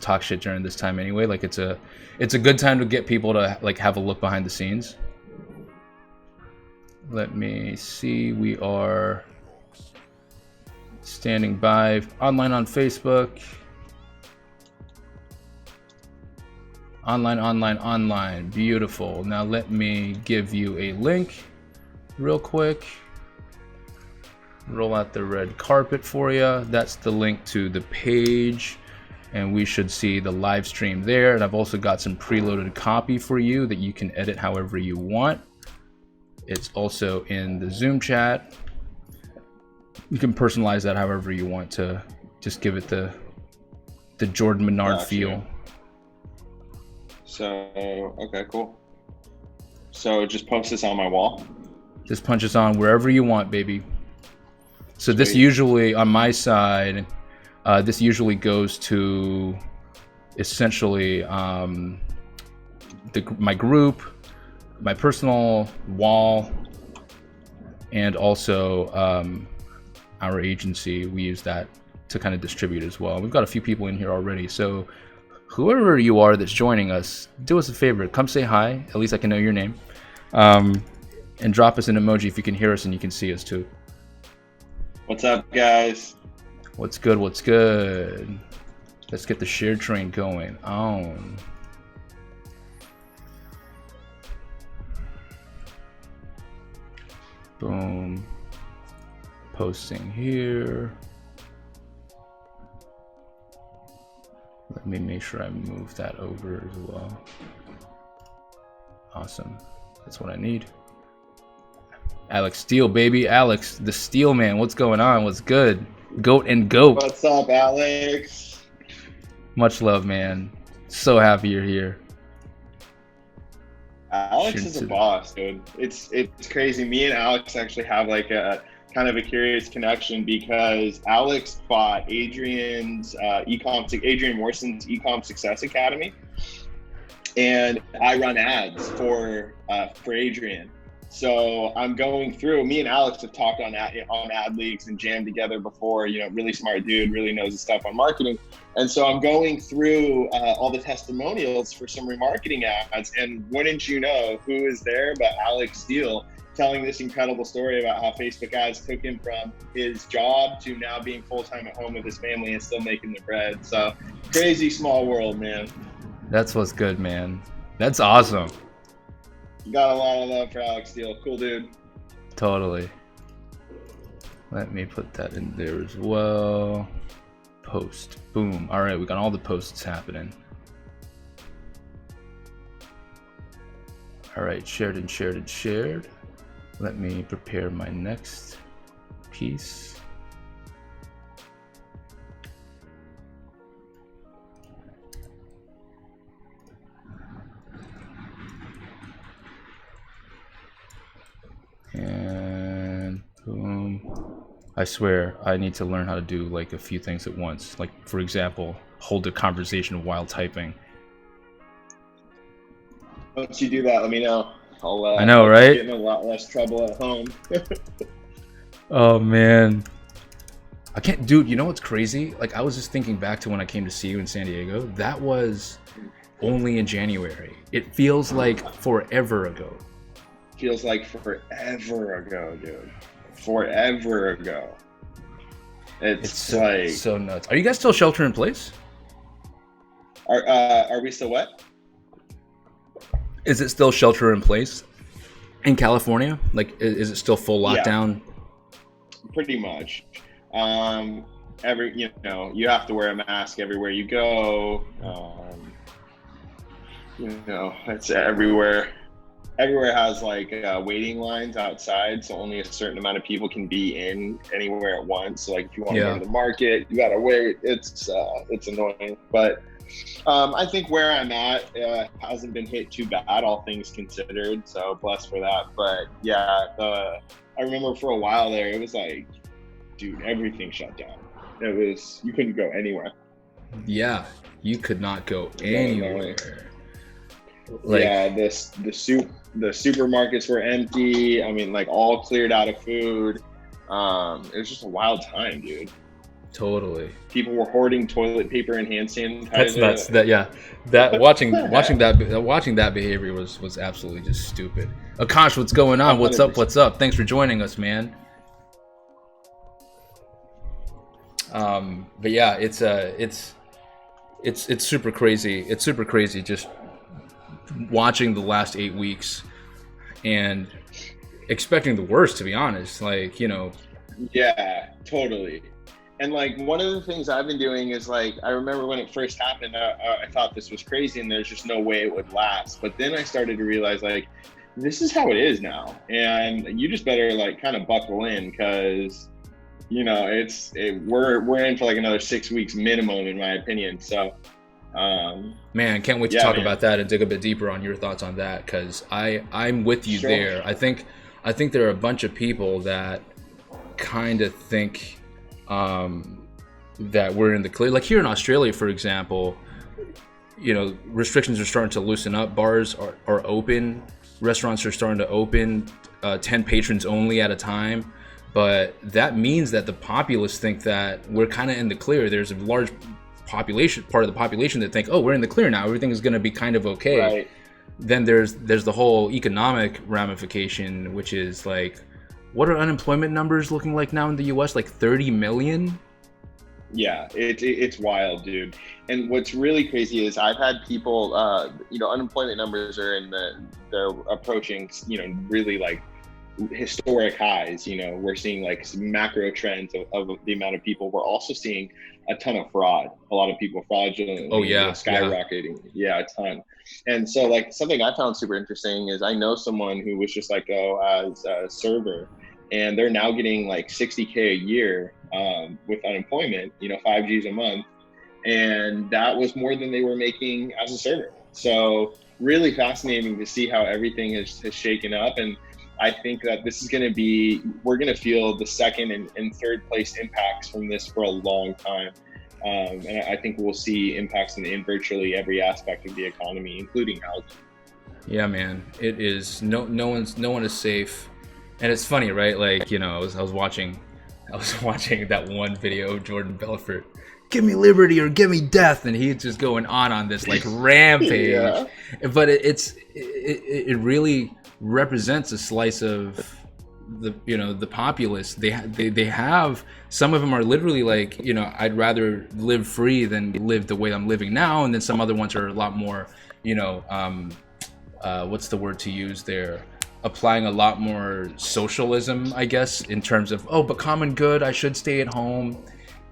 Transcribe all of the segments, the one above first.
talk shit during this time anyway. Like it's a good time to get people to like have a look behind the scenes. Let me see. We are standing by online on Facebook. Online. Beautiful. Now let me give you a link real quick. Roll out the red carpet for you. That's the link to the page. And we should see the live stream there. And I've also got some preloaded copy for you that you can edit however you want. It's also in the Zoom chat. You can personalize that however you want to just give it the Jordan Menard feel. So, okay, cool. So just post this on my wall? Just punch this on wherever you want, baby. So Sweet. This usually, on my side, this usually goes to essentially my group, my personal wall, and also our agency. We use that to kind of distribute as well. We've got a few people in here already, so whoever you are that's joining us, do us a favor. Come say hi. At least I can know your name. And drop us an emoji if you can hear us and you can see us too. What's up, guys? What's good? What's good? Let's get the share train going on. Boom. Posting here. Let me make sure I move that over as well. Awesome. That's what I need. Alex Steele, baby. Alex, the Steel Man. What's going on? What's good? Goat and goat. What's up, Alex? Much love, man. So happy you're here. Alex is a boss, dude. It's crazy. Me and Alex actually have like a kind of a curious connection because Alex bought Adrian Morson's Ecom Success Academy, and I run ads for Adrian. So I'm going through. Me and Alex have talked on ad leagues and jammed together before. You know, really smart dude, really knows his stuff on marketing. And so I'm going through all the testimonials for some remarketing ads, and wouldn't you know, who is there but Alex Steele, telling this incredible story about how Facebook ads took him from his job to now being full-time at home with his family and still making the bread. So crazy small world, man. That's what's good, man. That's awesome. Got a lot of love for Alex Steele. Cool dude. Totally. Let me put that in there as well. Post. Boom. All right, we got all the posts happening. All right, shared and shared and shared. Let me prepare my next piece. And boom. I swear I need to learn how to do like a few things at once. Like, for example, hold a conversation while typing. Once you do that, let me know. I know, right? Get in a lot less trouble at home. Oh man, I can't, dude. You know what's crazy? Like, I was just thinking back to when I came to see you in San Diego. That was only in January. It feels like forever ago. Feels like forever ago, dude. Forever ago. It's so, like so nuts. Are you guys still shelter in place? Are we still what? Is it still shelter in place in California? Like, is it still full lockdown? Yeah, pretty much. You have to wear a mask everywhere you go. It's everywhere. Everywhere has like waiting lines outside, so only a certain amount of people can be in anywhere at once. So like if you want to go to the market, you gotta wait. It's annoying, but I think where I'm at hasn't been hit too bad, all things considered. So blessed for that. But yeah, I remember for a while there, it was like, dude, everything shut down. You couldn't go anywhere. Yeah, you could not go anywhere. Like, yeah, the supermarkets were empty. I mean, like all cleared out of food. It was just a wild time, dude. Totally. People were hoarding toilet paper and hand sanitizer. That's nuts. That yeah. That watching that behavior was absolutely just stupid. Akash, what's going on? 100%. What's up? What's up? Thanks for joining us, man. But yeah, it's super crazy. It's super crazy just watching the last 8 weeks and expecting the worst, to be honest. Like, you know. Yeah, totally. And like one of the things I've been doing is like, I remember when it first happened, I thought this was crazy and there's just no way it would last. But then I started to realize like, this is how it is now. And you just better like kind of buckle in, because, you know, we're in for like another 6 weeks minimum, in my opinion. So, man, can't wait to talk about that and dig a bit deeper on your thoughts on that, because I'm with you there. I think there are a bunch of people that kind of think that we're in the clear. Like here in Australia, for example, you know, restrictions are starting to loosen up. Bars are open. Restaurants are starting to open, 10 patrons only at a time. But that means that the populace think that we're kind of in the clear. There's a large part of the population that think, oh, we're in the clear now. Everything is going to be kind of okay. Right. Then there's the whole economic ramification, which is like, what are unemployment numbers looking like now in the U.S.? Like 30 million? Yeah, it's wild, dude. And what's really crazy is I've had people, you know, unemployment numbers are they're approaching, you know, really like historic highs. You know, we're seeing like some macro trends of the amount of people. We're also seeing a ton of fraud. A lot of people fraudulently skyrocketing. Yeah, a ton. And so like something I found super interesting is I know someone who was just like, as a server, and they're now getting like $60K a year with unemployment, you know, 5 Gs a month. And that was more than they were making as a server. So really fascinating to see how everything has shaken up. And I think that this is going to be, we're going to feel the second and third place impacts from this for a long time. And I think we'll see impacts in virtually every aspect of the economy, including housing. Yeah, man, it is. No one is safe. And it's funny, right? Like, you know, I was watching that one video of Jordan Belfort, give me liberty or give me death, and he's just going on this like rampage. Yeah. But it really represents a slice of the populace. They have, some of them are literally like, you know, I'd rather live free than live the way I'm living now, and then some other ones are a lot more, you know, what's the word to use there? Applying a lot more socialism, I guess, in terms of, oh, but common good, I should stay at home.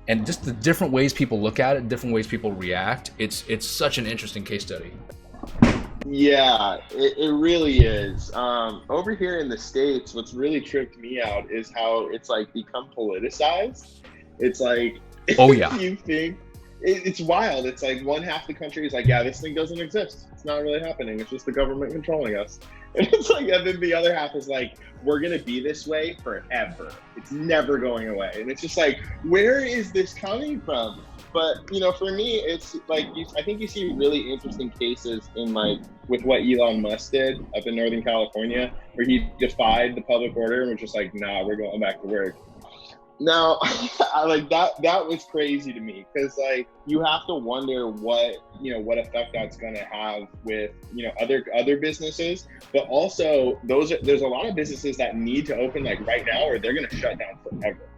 And just the different ways people look at it, different ways people react. It's such an interesting case study. Yeah, it really is. Over here in the States, what's really tripped me out is how it's like become politicized. It's like, oh yeah, you think it's wild. It's like one half the country is like, yeah, this thing doesn't exist. It's not really happening. It's just the government controlling us. And it's like, and then the other half is like, we're going to be this way forever. It's never going away. And it's just like, where is this coming from? But, you know, for me, it's like, I think you see really interesting cases in like, with what Elon Musk did up in Northern California, where he defied the public order and was just like, nah, we're going back to work. Now, I like that was crazy to me, because like you have to wonder what effect that's going to have with, you know, other businesses, but also there's a lot of businesses that need to open like right now, or they're going to shut down forever.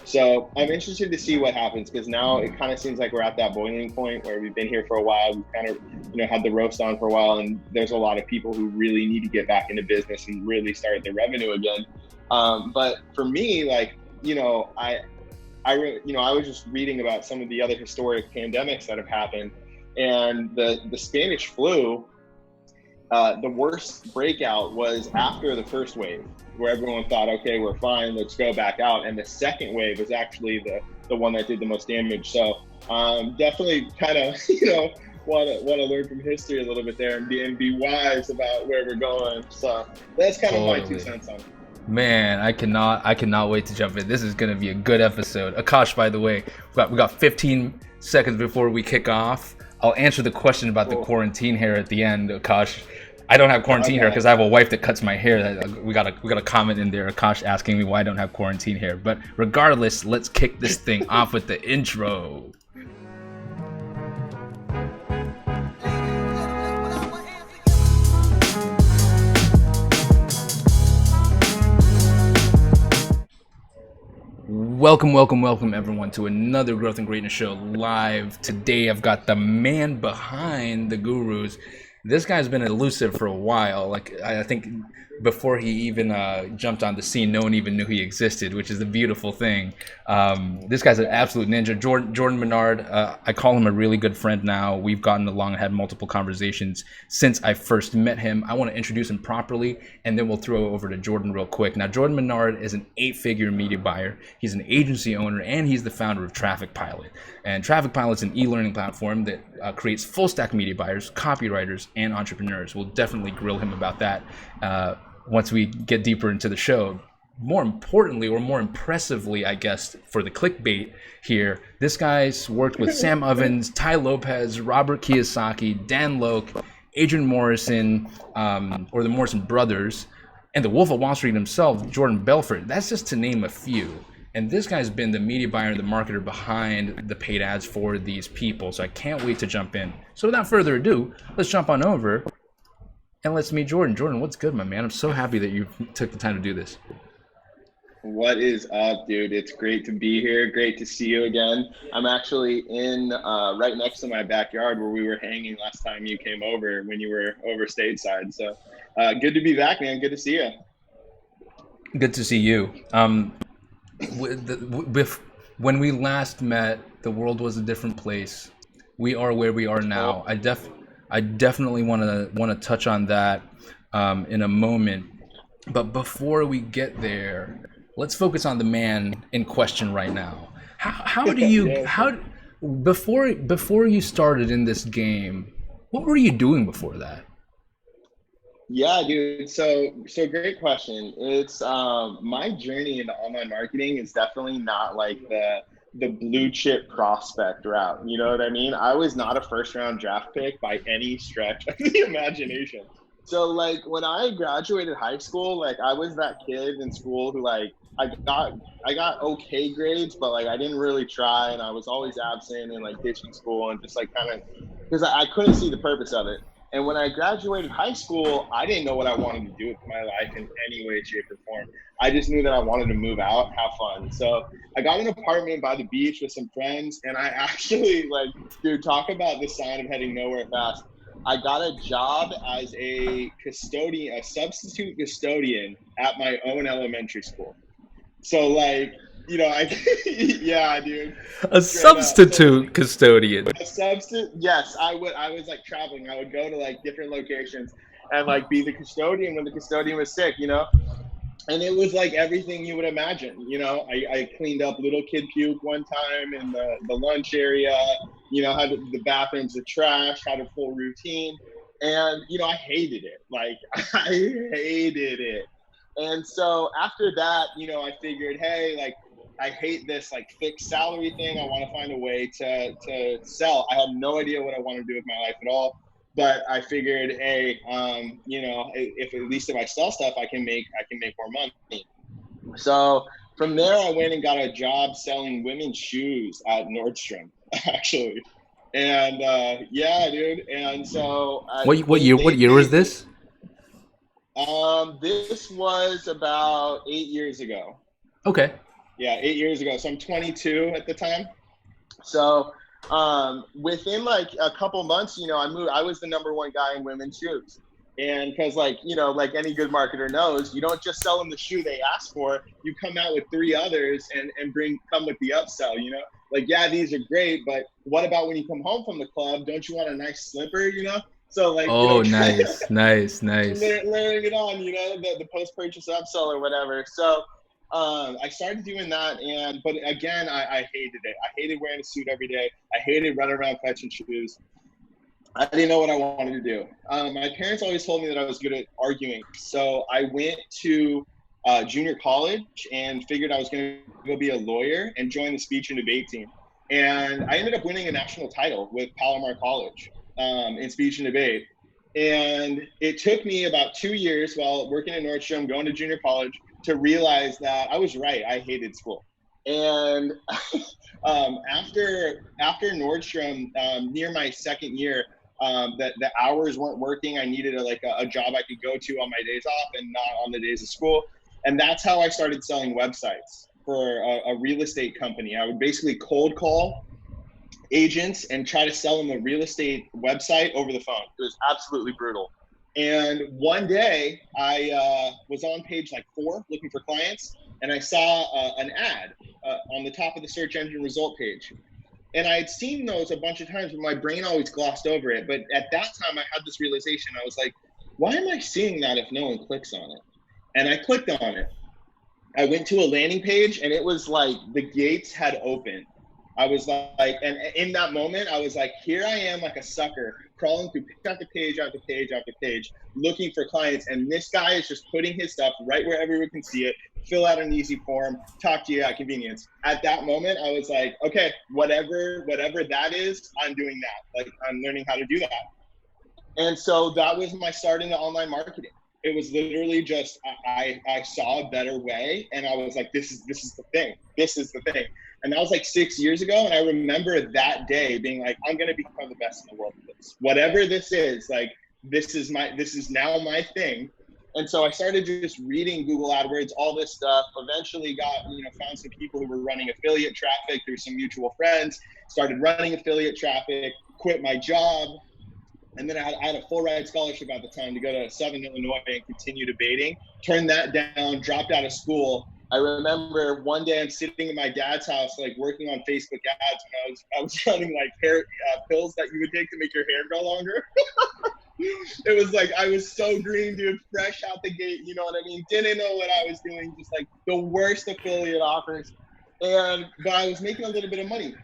So I'm interested to see what happens, because now it kind of seems like we're at that boiling point where we've been here for a while. We've kind of, you know, had the roast on for a while, and there's a lot of people who really need to get back into business and really start their revenue again. But for me, like, you know, I was just reading about some of the other historic pandemics that have happened, and the Spanish flu, the worst breakout was after the first wave, where everyone thought, okay, we're fine, let's go back out. And the second wave was actually the one that did the most damage. So definitely kind of, you know, want to learn from history a little bit there and be wise about where we're going. So that's kind of my 2 cents on it. Man, I cannot wait to jump in. This is going to be a good episode. Akash, by the way, we got 15 seconds before we kick off. I'll answer the question about the quarantine here at the end, Akash. I don't have quarantine hair Okay. because I have a wife that cuts my hair. We got a comment in there, Akash asking me why I don't have quarantine hair. But regardless, let's kick this thing off with the intro. Welcome everyone to another Growth and Greatness show live. Today I've got the man behind the gurus. This guy's been elusive for a while. Like I think before he even jumped on the scene, no one even knew he existed, which is a beautiful thing. This guy's an absolute ninja. Jordan Menard, I call him a really good friend now. We've gotten along and had multiple conversations since I first met him. I want to introduce him properly, and then we'll throw it over to Jordan real quick. Now, Jordan Menard is an 8-figure media buyer. He's an agency owner, and he's the founder of Traffic Pilot. And Traffic Pilot's an e-learning platform that creates full-stack media buyers, copywriters, and entrepreneurs. We'll definitely grill him about that once we get deeper into the show. More importantly, or more impressively, I guess, for the clickbait here, this guy's worked with Sam Ovens, Ty Lopez, Robert Kiyosaki, Dan Loke, Adrian Morrison, or the Morrison brothers, and the Wolf of Wall Street himself, Jordan Belfort. That's just to name a few. And this guy's been the media buyer and the marketer behind the paid ads for these people. So I can't wait to jump in. So without further ado, let's jump on over and let's meet Jordan. Jordan, what's good, my man? I'm so happy that you took the time to do this. What is up, dude? It's great to be here. Great to see you again. I'm actually in right next to my backyard where we were hanging last time you came over when you were over stateside. So good to be back, man. Good to see you. Good to see you. When we last met, the world was a different place. We are where we are now. I definitely want to touch on that in a moment. But before we get there, let's focus on the man in question right now. How do you before you started in this game, what were you doing before that? Yeah, dude. So great question. It's my journey into online marketing is definitely not like the blue chip prospect route. You know what I mean? I was not a first round draft pick by any stretch of the imagination. So like when I graduated high school, like I was that kid in school who like I got okay grades, but like I didn't really try, and I was always absent and like ditching school and just like kind of because I couldn't see the purpose of it. And when I graduated high school, I didn't know what I wanted to do with my life in any way, shape, or form. I just knew that I wanted to move out, have fun. So I got an apartment by the beach with some friends, and I actually like, dude, talk about the sign of heading nowhere fast. I got a job as a custodian, a substitute custodian at my own elementary school. So like, yeah, dude. A substitute custodian. A substitute, yes, I was like traveling. I would go to like different locations and like be the custodian when the custodian was sick, and it was like everything you would imagine. I cleaned up little kid puke one time in the lunch area, had the bathrooms, the trash, had a full routine. And, I hated it. Like, I hated it. And so after that, I figured, hey, like, I hate this like fixed salary thing. I want to find a way to sell. I had no idea what I want to do with my life at all. But I figured, hey, if at least if I sell stuff, I can make more money. So from there, I went and got a job selling women's shoes at Nordstrom, actually. And yeah, dude. And so What year was this? This was about 8 years ago. Okay. Yeah, 8 years ago. So I'm 22 at the time. So within like a couple months, I moved. I was the number one guy in women's shoes. And because like any good marketer knows, you don't just sell them the shoe they ask for. You come out with 3 others and come with the upsell. Like, yeah, these are great, but what about when you come home from the club? Don't you want a nice slipper? So like, nice. layering it on, the post-purchase upsell or whatever. So I started doing that, but again, I hated it. I hated wearing a suit every day. I hated running around fetching shoes. I didn't know what I wanted to do. My parents always told me that I was good at arguing. So I went to junior college and figured I was going to go be a lawyer and join the speech and debate team. And I ended up winning a national title with Palomar College in speech and debate. And it took me about 2 years while working at Nordstrom, going to junior college, to realize that I was right. I hated school. And after Nordstrom, near my second year, that the hours weren't working. I needed a job I could go to on my days off and not on the days of school. And that's how I started selling websites for a real estate company. I would basically cold call agents and try to sell them a real estate website over the phone. It was absolutely brutal. And one day I was on page like 4 looking for clients, and I saw an ad on the top of the search engine result page. And I had seen those a bunch of times, but my brain always glossed over it. But at that time, I had this realization. I was like, why am I seeing that if no one clicks on it? And I clicked on it. I went to a landing page, and it was like the gates had opened. I was like, and in that moment, I was like, here I am like a sucker crawling through page after page after page after page, looking for clients. And this guy is just putting his stuff right where everyone can see it, fill out an easy form, talk to you at convenience. At that moment, I was like, okay, whatever that is, I'm doing that. Like, I'm learning how to do that. And so that was my start into online marketing. It was literally just I saw a better way, and I was like, this is the thing. This is the thing. And that was like 6 years ago. And I remember that day being like, I'm gonna become the best in the world at this. Whatever this is, like this is now my thing. And so I started just reading Google AdWords, all this stuff. Eventually found some people who were running affiliate traffic through some mutual friends, started running affiliate traffic, quit my job. And then I had a full ride scholarship at the time to go to Southern Illinois and continue debating. Turned that down, dropped out of school. I remember one day I'm sitting in my dad's house, like working on Facebook ads, and I was running like hair pills that you would take to make your hair grow longer. It was like I was so green, dude, fresh out the gate. You know what I mean? Didn't know what I was doing, just like the worst affiliate offers. But I was making a little bit of money.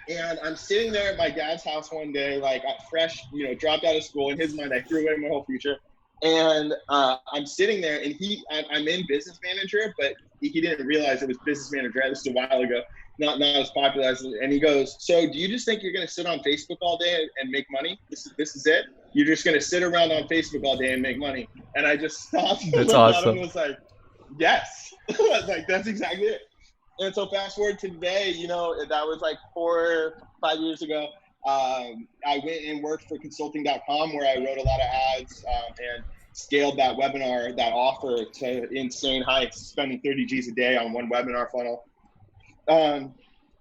And I'm sitting there at my dad's house one day, like fresh, dropped out of school. In his mind, I threw away my whole future. And I'm sitting there, and I'm in business manager, but he didn't realize it was business manager. This was a while ago, not as popular as. And he goes, "So, do you just think you're going to sit on Facebook all day and make money? This is it? You're just going to sit around on Facebook all day and make money?" And I just stopped. That's awesome. And was like, "Yes." I was like, "That's exactly it." And so fast forward to today, that was like 4 or 5 years ago. I went and worked for consulting.com, where I wrote a lot of ads and scaled that webinar, that offer to insane heights, spending 30 G's a day on one webinar funnel.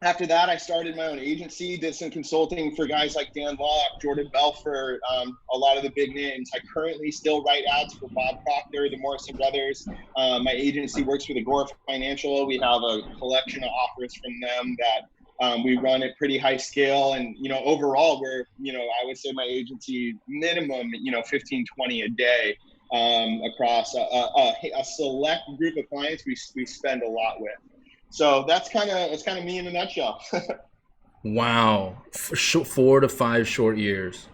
After that, I started my own agency, did some consulting for guys like Dan Locke, Jordan Belfort, a lot of the big names. I currently still write ads for Bob Proctor, the Morrison Brothers. My agency works with Agora Financial. We have a collection of offers from them that we run at pretty high scale. And, overall, we're, I would say my agency minimum, 15, 20 a day across a select group of clients we spend a lot with. So that's kind of me in a nutshell. Wow, 4 to 5 short years.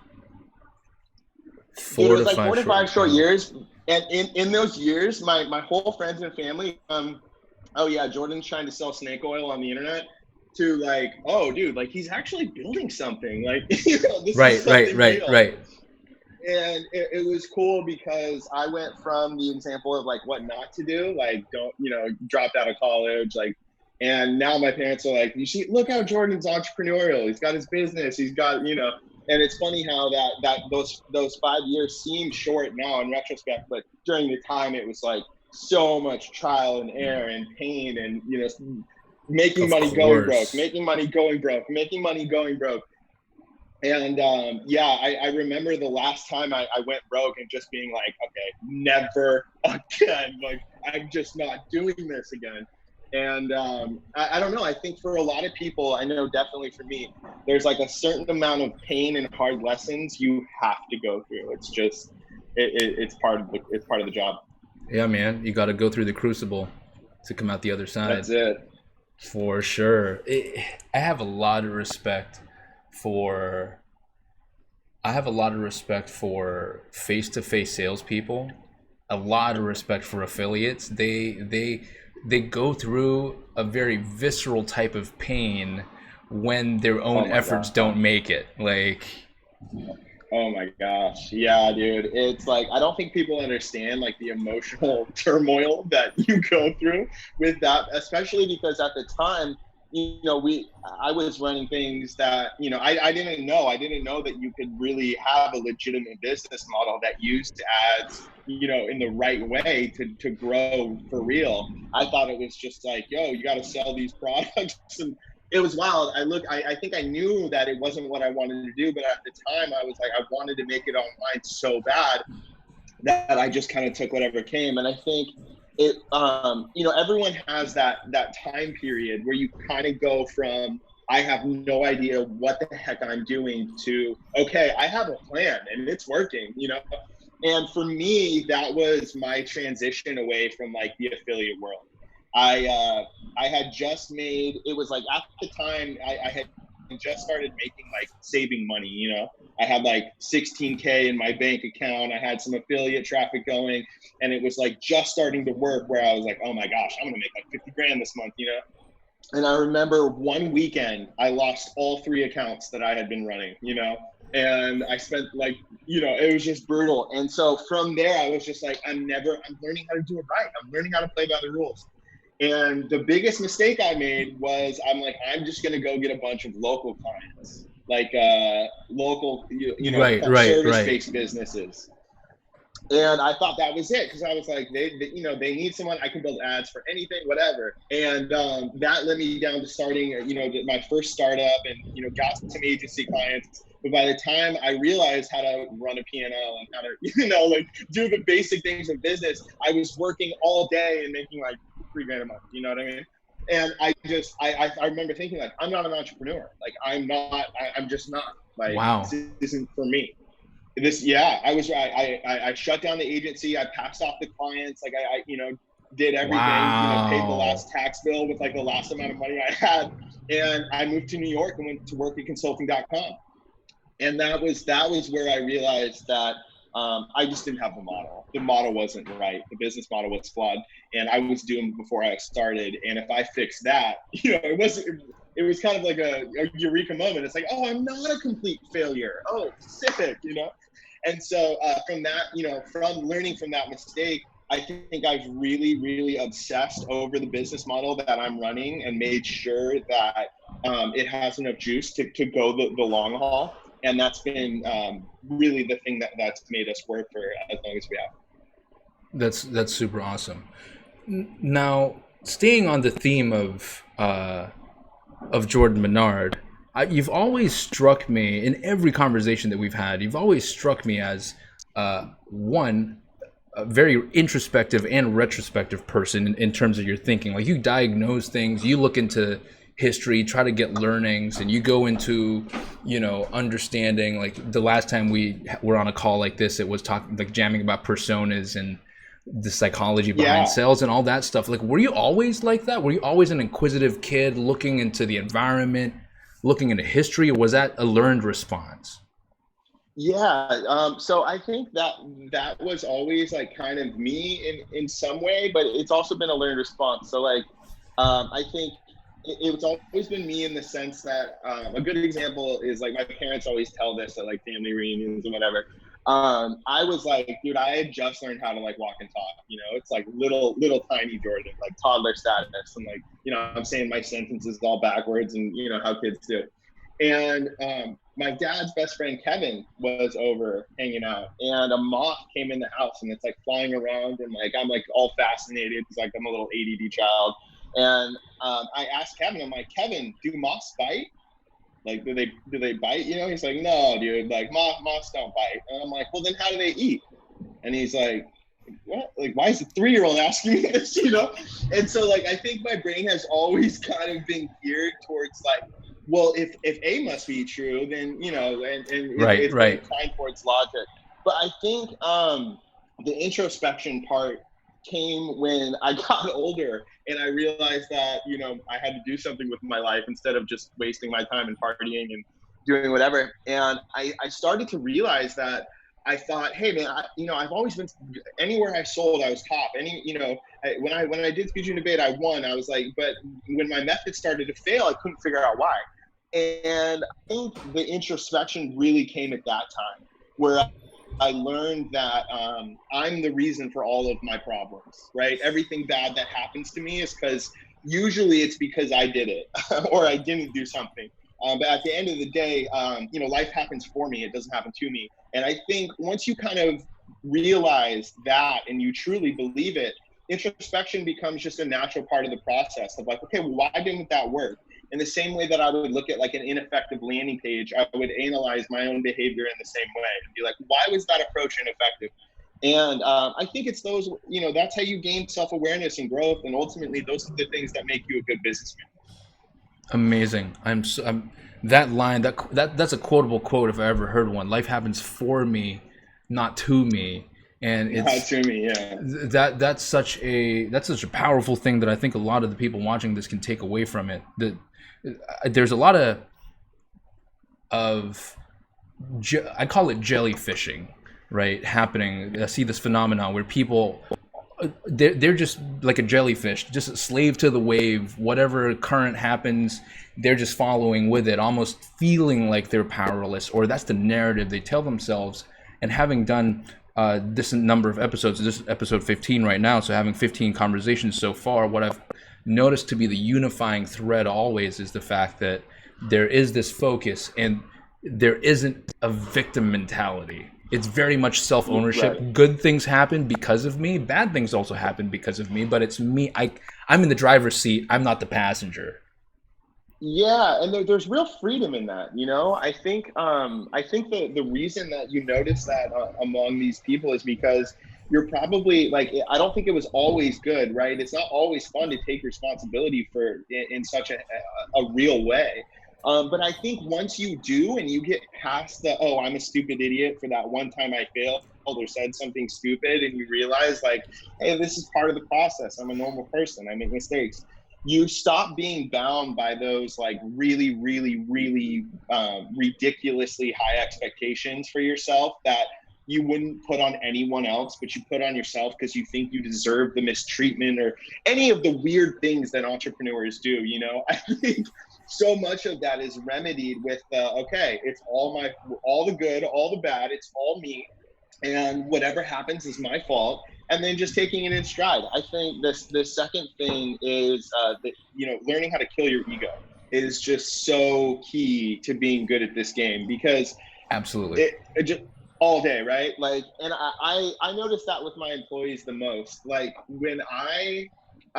It was like 4 to 5 short years, and in those years, my whole friends and family, oh yeah, Jordan's trying to sell snake oil on the internet, to like, oh dude, like he's actually building something, like this is something real. Right. And it was cool because I went from the example of like what not to do, like don't, dropped out of college, like. And now my parents are like, look how Jordan's entrepreneurial. He's got his business. He's got, and it's funny how that those 5 years seem short now in retrospect, but during the time it was like so much trial and error and pain and, making money going broke, making money going broke, making money going broke. And I remember the last time I went broke and just being like, okay, never again. Like, I'm just not doing this again. And I don't know. I think for a lot of people, I know definitely for me, there's like a certain amount of pain and hard lessons you have to go through. It's just it's part of the job. Yeah, man. You got to go through the crucible to come out the other side. That's it. For sure. I have a lot of respect for face-to-face salespeople. A lot of respect for affiliates. They go through a very visceral type of pain when their own efforts don't make it. Like, Oh my gosh. Yeah, dude. It's like, I don't think people understand like the emotional turmoil that you go through with that, especially because at the time, I was running things that, I didn't know that you could really have a legitimate business model that used ads, in the right way to grow for real. I thought it was just like, yo, you got to sell these products and it was wild. I think I knew that it wasn't what I wanted to do, but at the time I was like, I wanted to make it online so bad that I just kind of took whatever came. And I think everyone has that time period where you kind of go from, I have no idea what the heck I'm doing to, okay, I have a plan and it's working, And for me, that was my transition away from like the affiliate world. I had just made, it was like at the time I had just started making like saving money, I had like 16K in my bank account. I had some affiliate traffic going, and it was like just starting to work where I was like, oh my gosh, I'm gonna make like 50 grand this month. And I remember one weekend I lost all 3 accounts that I had been running. And I spent like, it was just brutal. And so from there, I was just like, I'm learning how to do it right. I'm learning how to play by the rules. And the biggest mistake I made was I'm just going to go get a bunch of local clients, like local, Right, right, right. service-based businesses. And I thought that was it because I was like, they need someone. I can build ads for anything, whatever. And that led me down to starting, my first startup and, got some agency clients. But by the time I realized how to run a P&L and how to, like do the basic things of business, I was working all day and making like 3 grand a month. You know what I mean? And I remember thinking like, I'm not an entrepreneur. Like I'm just not like, Wow. this isn't for me. Yeah, I shut down the agency. I passed off the clients. Like did everything, paid the Wow. last tax bill with like the last amount of money I had. And I moved to New York and went to work at consulting.com. And that was where I realized that I just didn't have the model. The model wasn't right. The business model was flawed, and I was doomed before I started. And if I fixed that, it was kind of like a eureka moment. It's like, oh, I'm not a complete failure. Oh, sick. And so from that, from learning from that mistake, I think I've really, really obsessed over the business model that I'm running and made sure that it has enough juice to go the long haul. And that's been really the thing that's made us work for as long as we have. That's super awesome. Now, staying on the theme of Jordan Menard, you've always struck me in every conversation that we've had. You've always struck me as one, a very introspective and retrospective person in terms of your thinking. Like you diagnose things, you look into history, try to get learnings, and you go into, understanding. Like the last time we were on a call like this, it was talking like jamming about personas and the psychology behind Yeah. sales and all that stuff. Like, were you always like that? Were you always an inquisitive kid looking into the environment, looking into history, or was that a learned response? Yeah. So I think that was always like kind of me in some way, but it's also been a learned response. So like, I think it's always been me in the sense that a good example is like my parents always tell this at like family reunions and whatever. I was like, dude, I had just learned how to like walk and talk. It's like little tiny Jordan, like toddler status, and like I'm saying my sentences all backwards, and how kids do. And my dad's best friend Kevin was over hanging out, and a moth came in the house, and it's like flying around, and like I'm like all fascinated because like I'm a little ADD child. And I asked Kevin, I'm like, Kevin, do moths bite? Like, do they bite? He's like, no, dude. Like, moths don't bite. And I'm like, well, then how do they eat? And he's like, what? Like, why is a 3-year-old asking me this? And so like I think my brain has always kind of been geared towards like, well, if A must be true, then and Right, it's been right. inclined towards logic. But I think the introspection part came when I got older and I realized that I had to do something with my life instead of just wasting my time and partying and doing whatever. And I started to realize that I thought, hey man, I've always been anywhere I sold, I was top. When I did speech and debate, I won. I was like, but when my method started to fail, I couldn't figure out why. And I think the introspection really came at that time. where I learned that I'm the reason for all of my problems, right? Everything bad that happens to me is because usually it's because I did it or I didn't do something. But at the end of the day, life happens for me. It doesn't happen to me. And I think once you kind of realize that and you truly believe it, introspection becomes just a natural part of the process of like, okay, well, why didn't that work? In the same way that I would look at like an ineffective landing page, I would analyze my own behavior in the same way and be like, why was that approach ineffective? And I think it's those, that's how you gain self-awareness and growth. And ultimately, those are the things that make you a good businessman. Amazing. That line, that's a quotable quote if I ever heard one. Life happens for me, not to me. And it's not to me, yeah. That's such a powerful thing that I think a lot of the people watching this can take away from it. That there's a lot of I call it jellyfishing, right? Happening. I see this phenomenon where people they're just like a jellyfish, just a slave to the wave. Whatever current happens, they're just following with it, almost feeling like they're powerless, or that's the narrative they tell themselves. And having done this number of episodes, this is episode 15 right now, so having 15 conversations so far, what I've noticed to be the unifying thread always is the fact that there is this focus and there isn't a victim mentality. It's very much self-ownership. Right. Good things happen because of me. Bad things also happen because of me, but it's me. I'm in the driver's seat. I'm not the passenger. Yeah, and there's real freedom in that, I think the reason that you notice that among these people is because you're probably like, I don't think it was always good, right? It's not always fun to take responsibility for in such a real way. But I think once you do and you get past I'm a stupid idiot for that one time I failed or said something stupid, and you realize like, hey, this is part of the process. I'm a normal person. I make mistakes. You stop being bound by those like really, really, really ridiculously high expectations for yourself that you wouldn't put on anyone else, but you put on yourself because you think you deserve the mistreatment or any of the weird things that entrepreneurs do. I think so much of that is remedied with okay, it's all the good, all the bad, it's all me, and whatever happens is my fault. And then just taking it in stride. I think the second thing is learning how to kill your ego is just so key to being good at this game, because absolutely it just all day, right? Like, and I noticed that with my employees the most. Like when I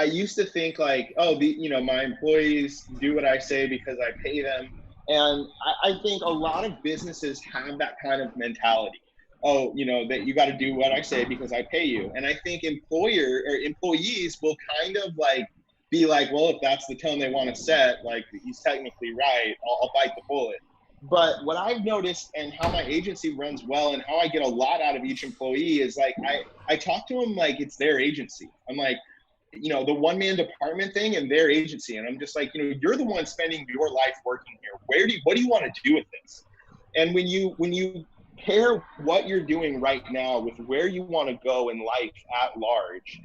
used to think like, my employees do what I say because I pay them. And I think a lot of businesses have that kind of mentality. That you got to do what I say because I pay you. And I think employees will kind of like be like, well, if that's the tone they want to set, like he's technically right, I'll bite the bullet. But what I've noticed and how my agency runs well and how I get a lot out of each employee is like, I talk to them like it's their agency. I'm like, the one-man department thing and their agency. And I'm just like, you're the one spending your life working here. What do you want to do with this? And when you pair what you're doing right now with where you want to go in life at large,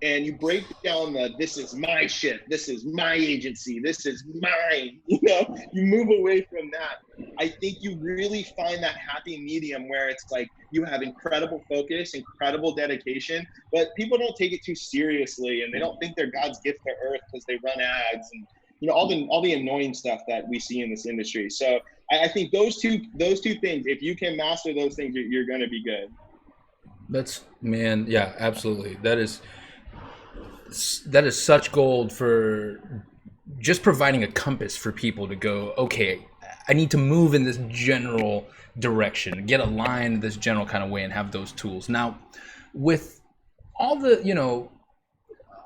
and you break down this is my shit, this is my agency, this is mine, you move away from that. I think you really find that happy medium where it's like you have incredible focus, incredible dedication, but people don't take it too seriously and they don't think they're God's gift to earth because they run ads and all the annoying stuff that we see in this industry. So I think those two things, if you can master those things, you're going to be good. Yeah, absolutely. That is such gold for just providing a compass for people to go, okay, I need to move in this general direction, get aligned this general kind of way and have those tools. Now, with all the,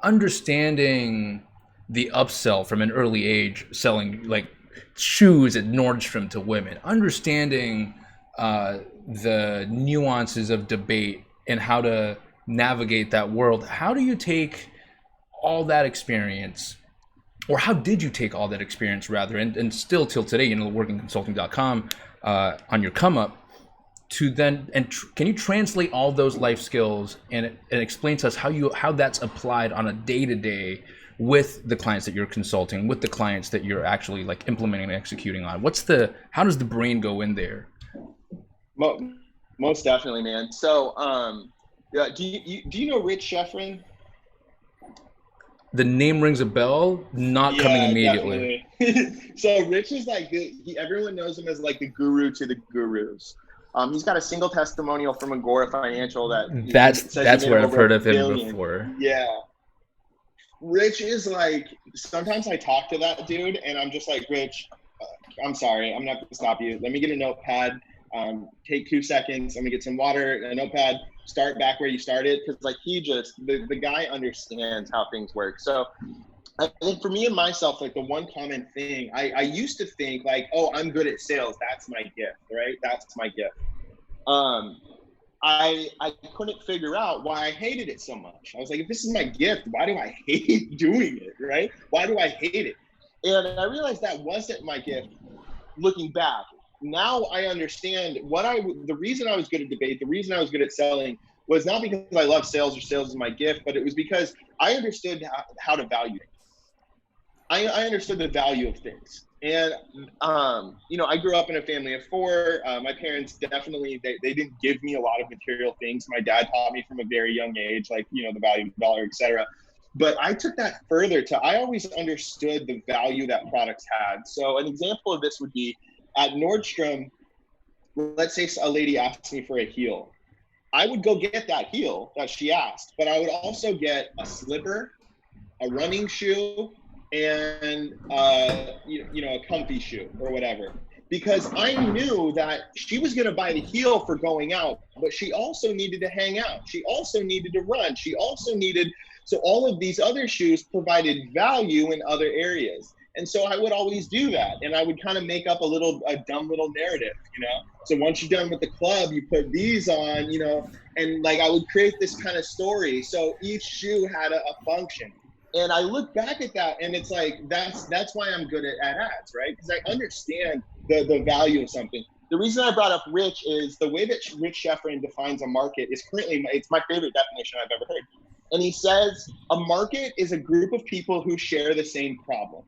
understanding the upsell from an early age, selling like shoes at Nordstrom to women, understanding the nuances of debate and how to navigate that world. How do you take all that experience, or how did you take all that experience rather, and still till today, workingconsulting.com on your come up, to then, and can you translate all those life skills and explain to us how that's applied on a day-to-day with the clients that you're consulting, with the clients that you're actually like implementing and executing on? How does the brain go in there? Mo- Most definitely, man. So, yeah, do you know Rich Sheffrin? The name rings a bell, not coming Yeah, immediately. definitely. So Rich is like everyone knows him as like the guru to the gurus. He's got a single testimonial from Agora Financial that says he That's made where I've over a heard of him billion. before. Yeah, Rich is like, sometimes I talk to that dude and I'm just like, Rich, I'm sorry, I'm not gonna stop you. Let me get a notepad. Take 2 seconds. Let me get some water, a notepad. Start back where you started, because like the guy understands how things work. So I think for me and myself, like the one common thing, I used to think like, oh, I'm good at sales. That's my gift, right? That's my gift. Um, I couldn't figure out why I hated it so much. I was like, if this is my gift, why do I hate doing it, right? Why do I hate it? And I realized that wasn't my gift. Looking back, now I understand the reason I was good at debate, the reason I was good at selling was not because I love sales or sales is my gift, but it was because I understood how to value things. I understood the value of things. And, I grew up in a family of four. My parents definitely, they didn't give me a lot of material things. My dad taught me from a very young age, like, the value of the dollar, et cetera. But I took that further I always understood the value that products had. So an example of this would be at Nordstrom, let's say a lady asked me for a heel. I would go get that heel that she asked, but I would also get a slipper, a running shoe, and a comfy shoe or whatever, because I knew that she was going to buy the heel for going out, but she also needed to hang out, she also needed to run, she also needed, so all of these other shoes provided value in other areas. And so I would always do that, and I would kind of make up a dumb little narrative. So once you're done with the club, you put these on. And like I would create this kind of story, so each shoe had a function. And I look back at that, and it's like that's why I'm good at ads, right? Because I understand the value of something. The reason I brought up Rich is the way that Rich Sheffrin defines a market is currently, it's my favorite definition I've ever heard. And he says a market is a group of people who share the same problem.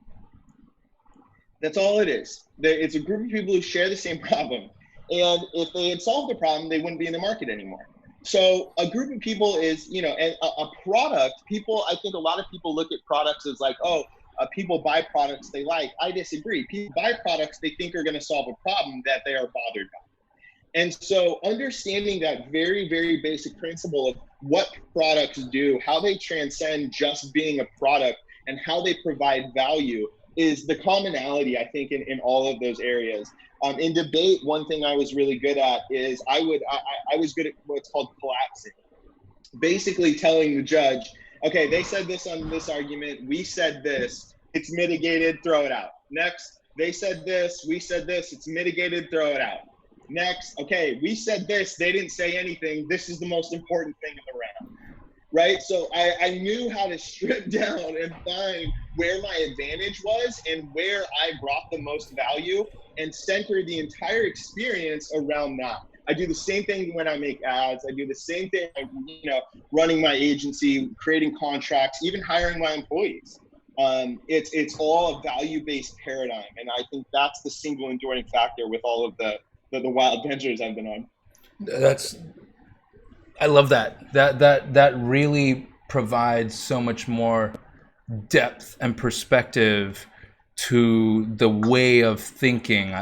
That's all it is. It's a group of people who share the same problem. And if they had solved the problem, they wouldn't be in the market anymore. So a group of people is, and a product, I think a lot of people look at products as like, oh, people buy products they like. I disagree. People buy products they think are going to solve a problem that they are bothered by. And so understanding that very, very basic principle of what products do, how they transcend just being a product, and how they provide value is the commonality, I think, in all of those areas. In debate, one thing I was really good at is I was good at what's called collapsing. Basically telling the judge, okay, they said this on this argument, we said this, it's mitigated, throw it out. Next, they said this, we said this, it's mitigated, throw it out. Next, okay, we said this, they didn't say anything, this is the most important thing in the round. Right? So I knew how to strip down and find where my advantage was and where I brought the most value, and center the entire experience around that. I do the same thing when I make ads. I do the same thing, running my agency, creating contracts, even hiring my employees. It's all a value-based paradigm, and I think that's the single enduring factor with all of the wild ventures I've been on. That's I love that. That really provides so much more depth and perspective to the way of thinking.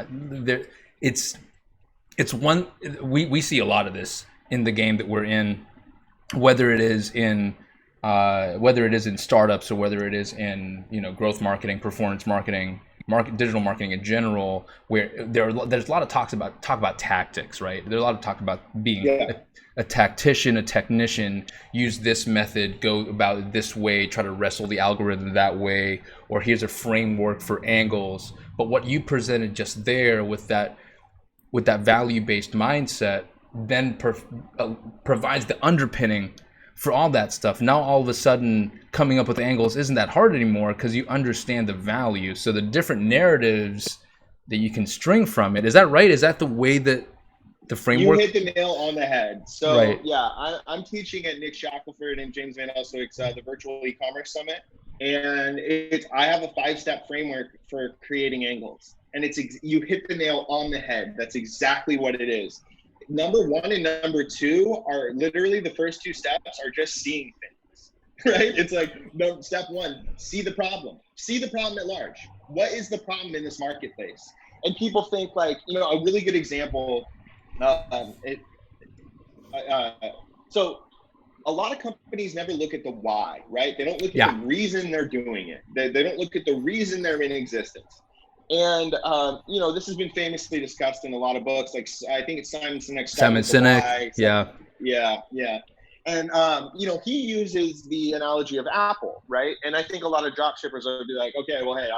It's it's one we see a lot of this in the game that we're in, whether it is in startups, or whether it is in growth marketing, performance marketing, digital marketing in general, where there's a lot of talk about tactics, right? There's a lot of talk about being Yeah. a tactician, a technician, use this method, go about it this way, try to wrestle the algorithm that way, or here's a framework for angles. But what you presented just there with that value-based mindset then provides the underpinning for all that stuff. Now all of a sudden coming up with angles isn't that hard anymore, because you understand the value. So the different narratives that you can string from it, is that right? Is that the way that the You framework? hit the nail on the head. So Right. yeah, I'm teaching at Nick Shackelford and James Van Elswick's the Virtual E-commerce Summit, and I have a 5-step framework for creating angles, and you hit the nail on the head. That's exactly what it is. number one and number two are literally the first two steps are just seeing things, right? It's like, no, step one, see the problem at large. What is the problem in this marketplace? And people think like, a really good example, so a lot of companies never look at the why, right? They don't look at the reason they're doing it. They don't look at the reason they're in existence. And, this has been famously discussed in a lot of books. Like, I think it's Simon Sinek. Simon Sinek, yeah. Yeah. And, he uses the analogy of Apple, right? And I think a lot of drop shippers will be like, okay, well, hey,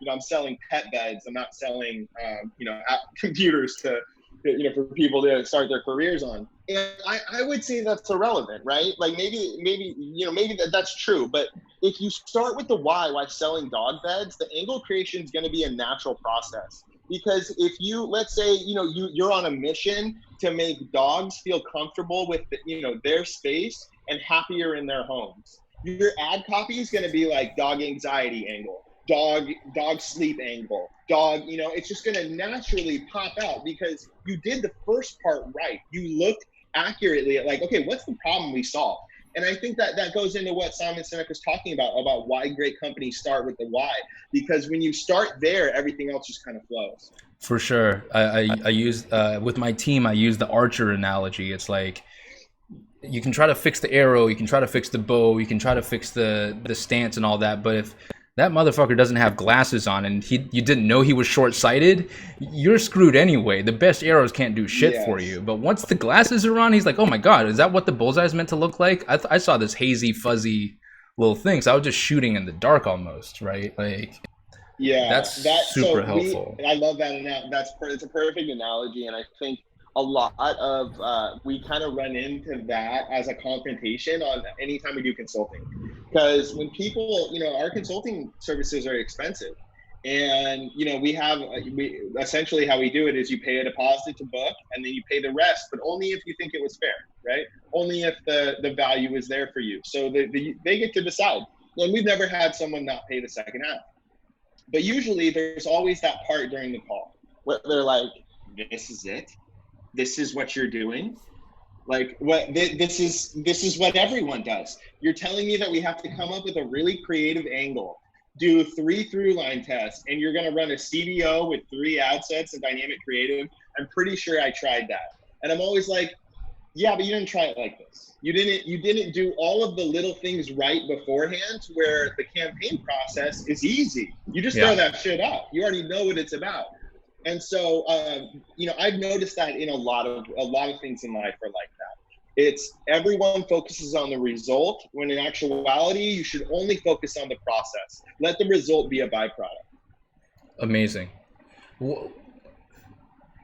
I'm selling pet beds. I'm not selling, computers to, for people to start their careers on. And I would say that's irrelevant, right? Like maybe that's true. But if you start with the why selling dog beds, the angle creation is going to be a natural process. Because if you, let's say, you're on a mission to make dogs feel comfortable with their space and happier in their homes, your ad copy is going to be like dog anxiety angle, dog sleep angle, it's just going to naturally pop out because you did the first part right. You looked accurately at like, okay, what's the problem we solve? And I think that goes into what Simon Sinek was talking about why great companies start with the why. Because when you start there, everything else just kind of flows. For sure. I use, with my team, I use the archer analogy. It's like, you can try to fix the arrow, you can try to fix the bow, you can try to fix the stance and all that, but if that motherfucker doesn't have glasses on and you didn't know he was short-sighted, you're screwed anyway. The best arrows can't do shit for you. But once the glasses are on, he's like, oh my God, is that what the bullseye is meant to look like? I saw this hazy, fuzzy little thing, so I was just shooting in the dark almost, right? Like, that's super helpful. I love that. It's a perfect analogy. And I think a lot of, we kind of run into that as a confrontation on anytime we do consulting. Because when people, our consulting services are expensive. And, we essentially how we do it is you pay a deposit to book and then you pay the rest, but only if you think it was fair, right? Only if the value is there for you. So they get to decide. And we've never had someone not pay the second half. But usually there's always that part during the call where they're like, this is it? This is what you're doing? Like this is what everyone does. You're telling me that we have to come up with a really creative angle, do 3 through line tests, and you're gonna run a CBO with 3 ad sets and dynamic creative. I'm pretty sure I tried that. And I'm always like, yeah, but you didn't try it like this. You didn't do all of the little things right beforehand where the campaign process is easy. You just throw that shit out. You already know what it's about. And so, I've noticed that in a lot of things in life are like that. It's everyone focuses on the result when in actuality, you should only focus on the process. Let the result be a byproduct. Amazing.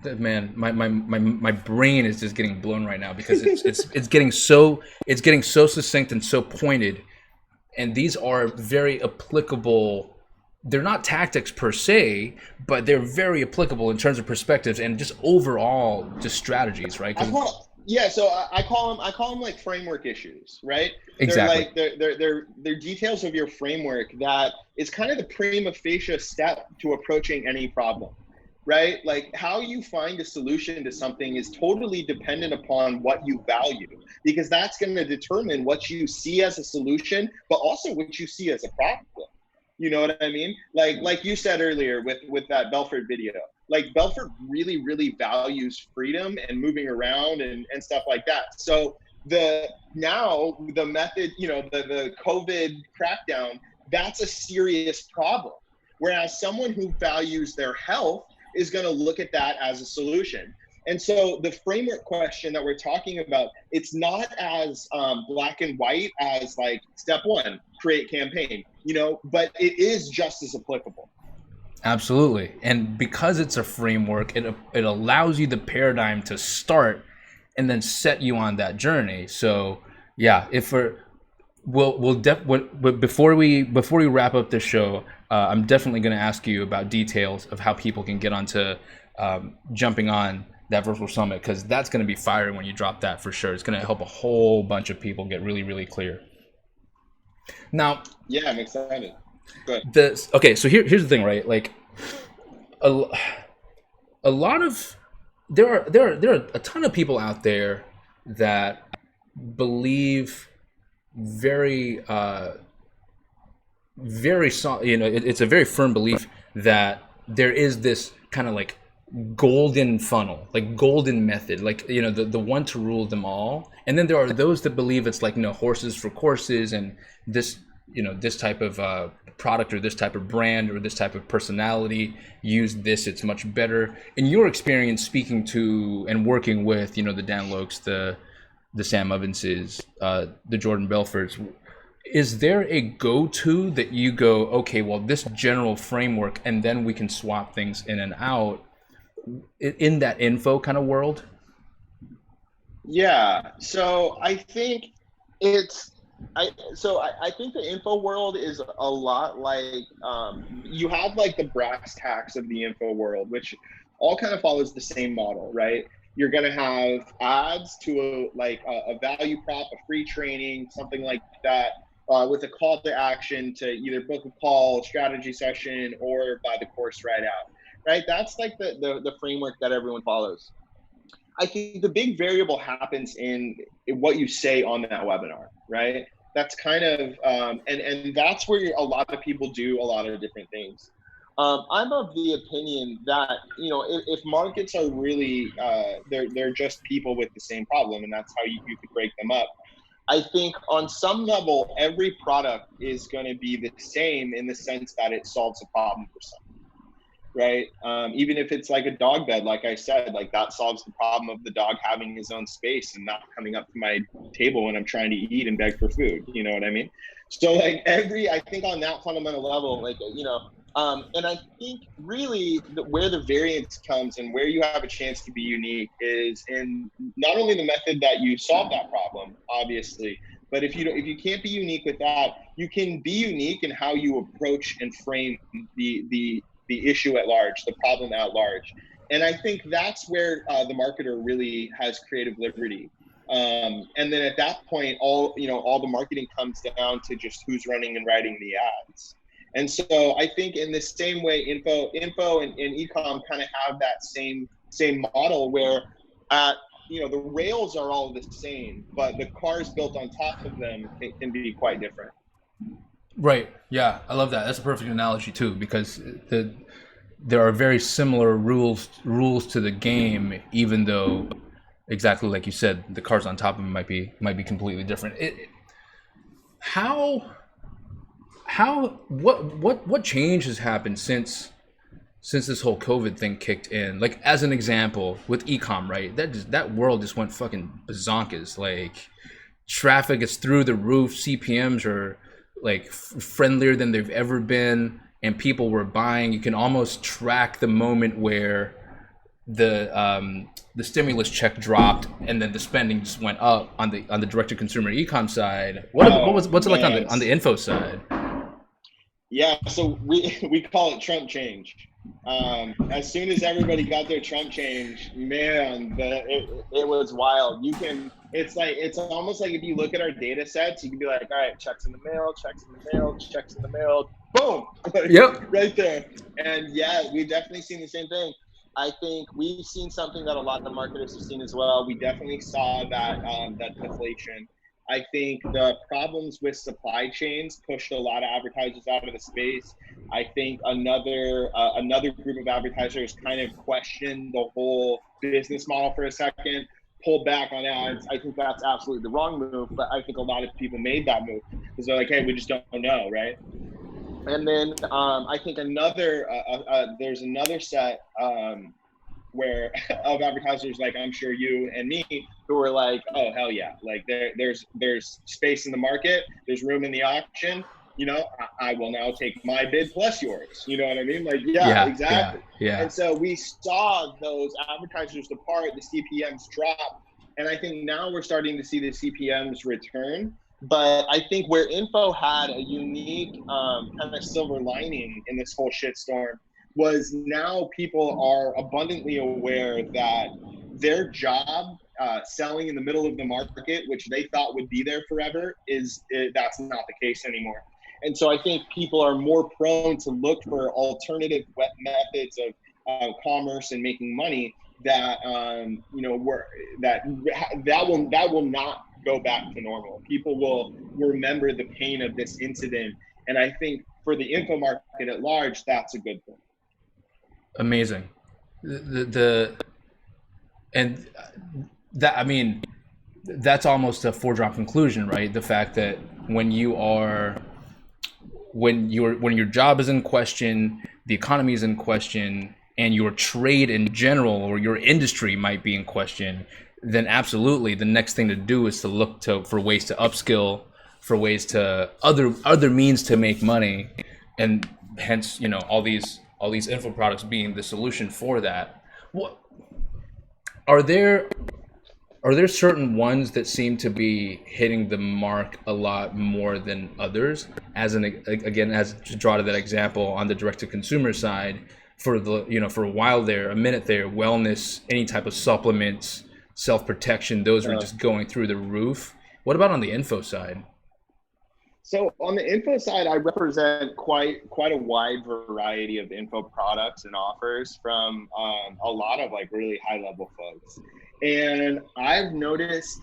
Man, my brain is just getting blown right now because it's getting so succinct and so pointed, and these are very applicable. They're not tactics per se, but they're very applicable in terms of perspectives and just overall just strategies, right? So I call them like framework issues, right? Exactly. They're details of your framework that is kind of the prima facie step to approaching any problem, right? Like how you find a solution to something is totally dependent upon what you value, because that's going to determine what you see as a solution, but also what you see as a problem. You know what I mean? Like you said earlier with that Belfort video, like Belfort really, really values freedom and moving around and stuff like that. So the method, the COVID crackdown, that's a serious problem. Whereas someone who values their health is going to look at that as a solution. And so the framework question that we're talking about, it's not as black and white as like step 1, create campaign, but it is just as applicable. Absolutely. And because it's a framework, it allows you the paradigm to start and then set you on that journey. So yeah, before we wrap up the show, I'm definitely going to ask you about details of how people can get onto jumping on that virtual summit, because that's going to be fire when you drop that for sure. It's going to help a whole bunch of people get really, really clear. Now, yeah, I'm excited. Good. Okay, so here's the thing, right? Like a lot of there are a ton of people out there that believe very very it's a very firm belief that there is this kind of like golden funnel, like golden method, like the one to rule them all. And then there are those that believe it's like horses for courses, and this this type of product or this type of brand or this type of personality, use this, it's much better. In your experience speaking to and working with the Dan Lokes, the Sam Ovenses, the Jordan Belforts, is there a go-to that you go, okay, well, this general framework, and then we can swap things in and out in that info kind of world? Yeah. So I think it's I think the info world is a lot like you have like the brass tacks of the info world, which all kind of follows the same model, right? You're gonna have ads to a value prop, a free training, something like that, with a call to action to either book a call, strategy session, or buy the course right out. Right? That's like the framework that everyone follows. I think the big variable happens in what you say on that webinar, right? That's kind of, and that's where a lot of people do a lot of different things. I'm of the opinion that, if markets are really, they're just people with the same problem, and that's how you could break them up. I think on some level, every product is going to be the same in the sense that it solves a problem for someone, right? Even if it's like a dog bed, like I said, like that solves the problem of the dog having his own space and not coming up to my table when I'm trying to eat and beg for food. You know what I mean? So like I think on that fundamental level, like, and I think really where the variance comes and where you have a chance to be unique is in not only the method that you solve that problem, obviously, but if you can't be unique with that, you can be unique in how you approach and frame the issue at large, the problem at large. And I think that's where the marketer really has creative liberty. And then at that point, all the marketing comes down to just who's running and writing the ads. And so I think in the same way, info and ecom kind of have that same model where the rails are all the same, but the cars built on top of them can be quite different. Right. Yeah, I love that. That's a perfect analogy too, because there are very similar rules to the game, even though, exactly like you said, the cars on top of them might be completely different. How what change has happened since this whole COVID thing kicked in? Like, as an example, with ecom, right? That world just went fucking bazonkas. Like, traffic is through the roof. CPMs are like friendlier than they've ever been, and people were buying. You can almost track the moment where the stimulus check dropped and then the spending just went up on the direct to consumer ecom side. What's it like on the info side? Yeah, so we call it Trump change. As soon as everybody got their Trump change, man, it was wild. It's almost like if you look at our data sets, you can be like, all right, checks in the mail, checks in the mail, checks in the mail, boom, Yep. right there. And yeah, we've definitely seen the same thing. I think we've seen something that a lot of marketers have seen as well. We definitely saw that deflation. I think the problems with supply chains pushed a lot of advertisers out of the space. I think another group of advertisers kind of questioned the whole business model for a second, pulled back on ads. I think that's absolutely the wrong move, but I think a lot of people made that move because they're like, hey, we just don't know, right? And then I think there's another set where of advertisers, like I'm sure you and me, who were like, oh hell yeah, like there's space in the market, there's room in the auction, I will now take my bid plus yours. You know what I mean? Like, yeah, exactly. Yeah. And so we saw those advertisers depart, the CPMs drop, and I think now we're starting to see the CPMs return. But I think where info had a unique kind of silver lining in this whole shitstorm was now people are abundantly aware that their job selling in the middle of the market, which they thought would be there forever, that's not the case anymore. And so I think people are more prone to look for alternative methods of commerce and making money. that that will not go back to normal. People will remember the pain of this incident, and I think for the info market at large, that's a good thing. Amazing. The and that, I mean, that's almost a foregone conclusion, right? The fact that when your job is in question, the economy is in question, and your trade in general or your industry might be in question, then absolutely the next thing to do is to look for ways to upskill, for ways to other means to make money, and hence all these info products being the solution for that. What are there certain ones that seem to be hitting the mark a lot more than others? As to draw to that example on the direct to consumer side, for for a while there, a minute there, wellness, any type of supplements, self protection, those were just going through the roof. What about on the info side? So on the info side, I represent quite a wide variety of info products and offers from a lot of like really high level folks. And I've noticed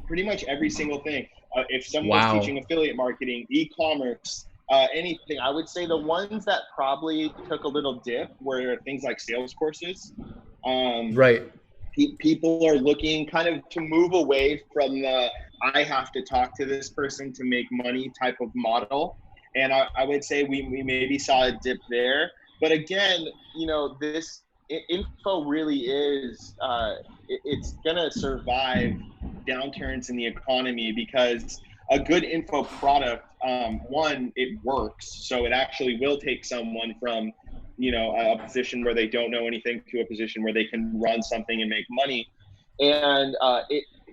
pretty much every single thing. If someone's Wow. teaching affiliate marketing, e-commerce, anything, I would say the ones that probably took a little dip were things like sales courses. Right. People are looking kind of to move away from the I have to talk to this person to make money type of model. And I would say we maybe saw a dip there. But again, this info really is, it's going to survive downturns in the economy because a good info product, one, it works. So it actually will take someone from a position where they don't know anything to a position where they can run something and make money. And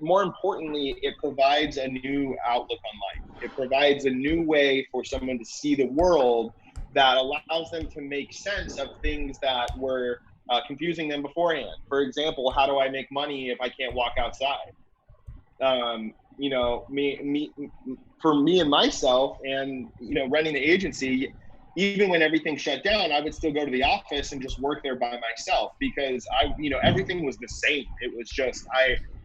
more importantly, it provides a new outlook on life. It provides a new way for someone to see the world that allows them to make sense of things that were confusing them beforehand. For example, how do I make money if I can't walk outside? For me and myself, and running the agency, even when everything shut down, I would still go to the office and just work there by myself because everything was the same. It was just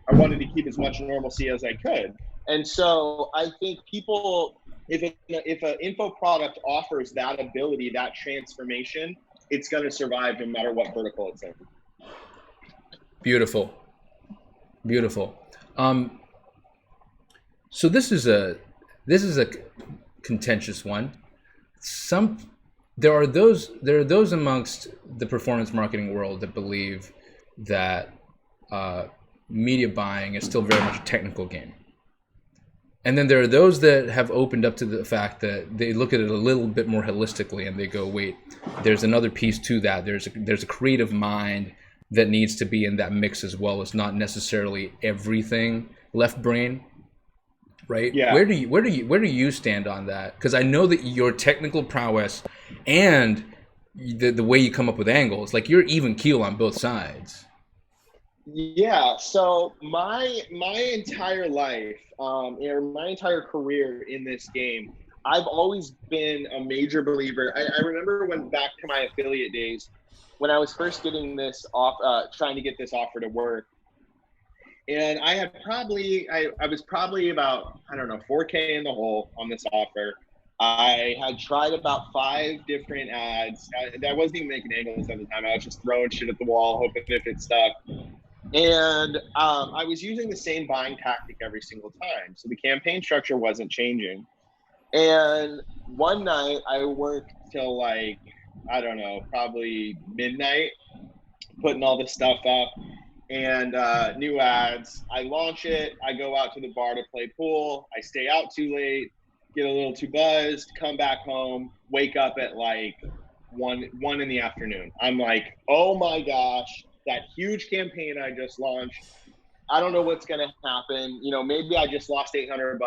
I wanted to keep as much normalcy as I could. And so I think people, if an info product offers that ability, that transformation, it's going to survive no matter what vertical it's in. Beautiful. So this is a contentious one. There are those amongst the performance marketing world that believe that media buying is still very much a technical game. And then there are those that have opened up to the fact that they look at it a little bit more holistically and they go, wait, there's another piece to that. There's a creative mind that needs to be in that mix as well. It's not necessarily everything left brain, right? Yeah. Where do you stand on that? Because I know that your technical prowess and the way you come up with angles, like you're even keel on both sides. Yeah, so my entire life, or my entire career in this game, I've always been a major believer. I remember when back to my affiliate days, when I was first getting this trying to get this offer to work, and I was probably about, I don't know, 4K in the hole on this offer. I had tried about 5 different ads. I wasn't even making angles at the time. I was just throwing shit at the wall, hoping if it stuck. And I was using the same buying tactic every single time. So the campaign structure wasn't changing. And one night I worked till like, I don't know, probably midnight, putting all this stuff up and new ads. I launch it. I go out to the bar to play pool. I stay out too late, get a little too buzzed, come back home, wake up at like 1 in the afternoon. I'm like, oh my gosh, that huge campaign I just launched, I don't know what's going to happen. Maybe I just lost $800.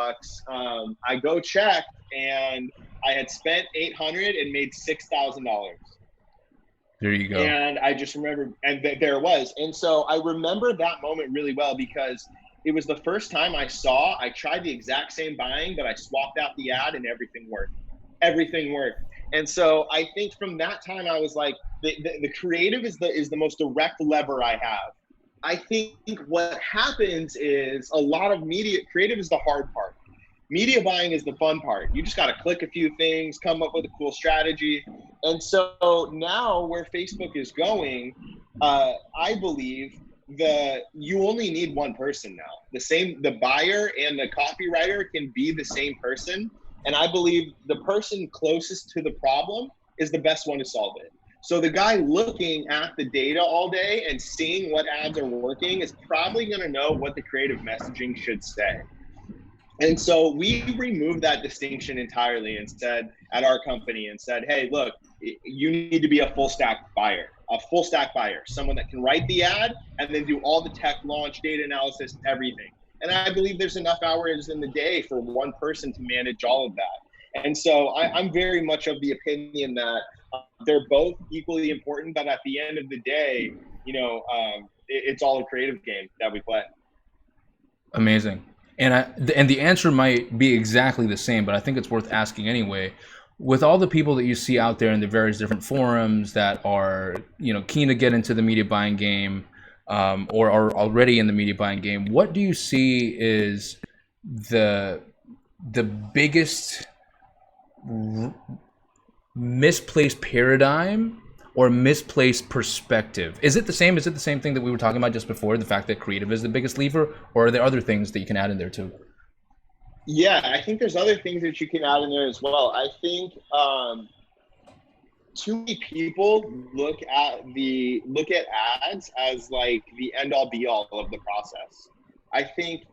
I go check and I had spent $800 and made $6,000. There you go. And I just remember, and there it was. And so I remember that moment really well because it was the first time I tried the exact same buying, but I swapped out the ad and everything worked. And so I think from that time, I was like, the creative is the most direct lever I have. I think what happens is a lot of media creative is the hard part. Media buying is the fun part. You just got to click a few things, come up with a cool strategy. And so now where Facebook is going, I believe you only need one person now. The buyer and the copywriter can be the same person. And I believe the person closest to the problem is the best one to solve it. So the guy looking at the data all day and seeing what ads are working is probably going to know what the creative messaging should say. And so we removed that distinction entirely and said at our company and said, hey, look, you need to be a full stack buyer, someone that can write the ad and then do all the tech launch, data analysis, everything. And I believe there's enough hours in the day for one person to manage all of that. And so I'm very much of the opinion that they're both equally important, but at the end of the day, it's all a creative game that we play. Amazing. And the answer might be exactly the same, but I think it's worth asking anyway. With all the people that you see out there in the various different forums that are, keen to get into the media buying game, or are already in the media buying game, what do you see is the biggest misplaced paradigm or misplaced perspective? Is it the same? Is it the same thing that we were talking about just before, the fact that creative is the biggest lever, or are there other things that you can add in there too? Yeah, I think there's other things that you can add in there as well. I think too many people look at ads as like the end all be all of the process. I think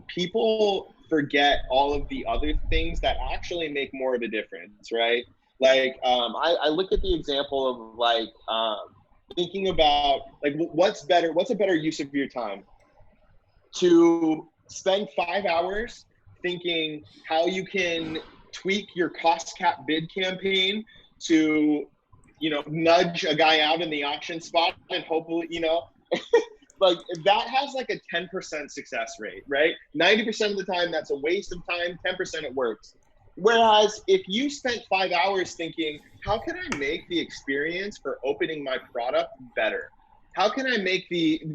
people forget all of the other things that actually make more of a difference, right? Like I look at the example of like thinking about like what's a better use of your time? To spend 5 hours thinking how you can tweak your cost cap bid campaign to nudge a guy out in the auction spot and hopefully like that has like a 10% success rate, right? 90% of the time that's a waste of time, 10% it works. Whereas if you spent 5 hours thinking, how can I make the experience for opening my product better? How can I make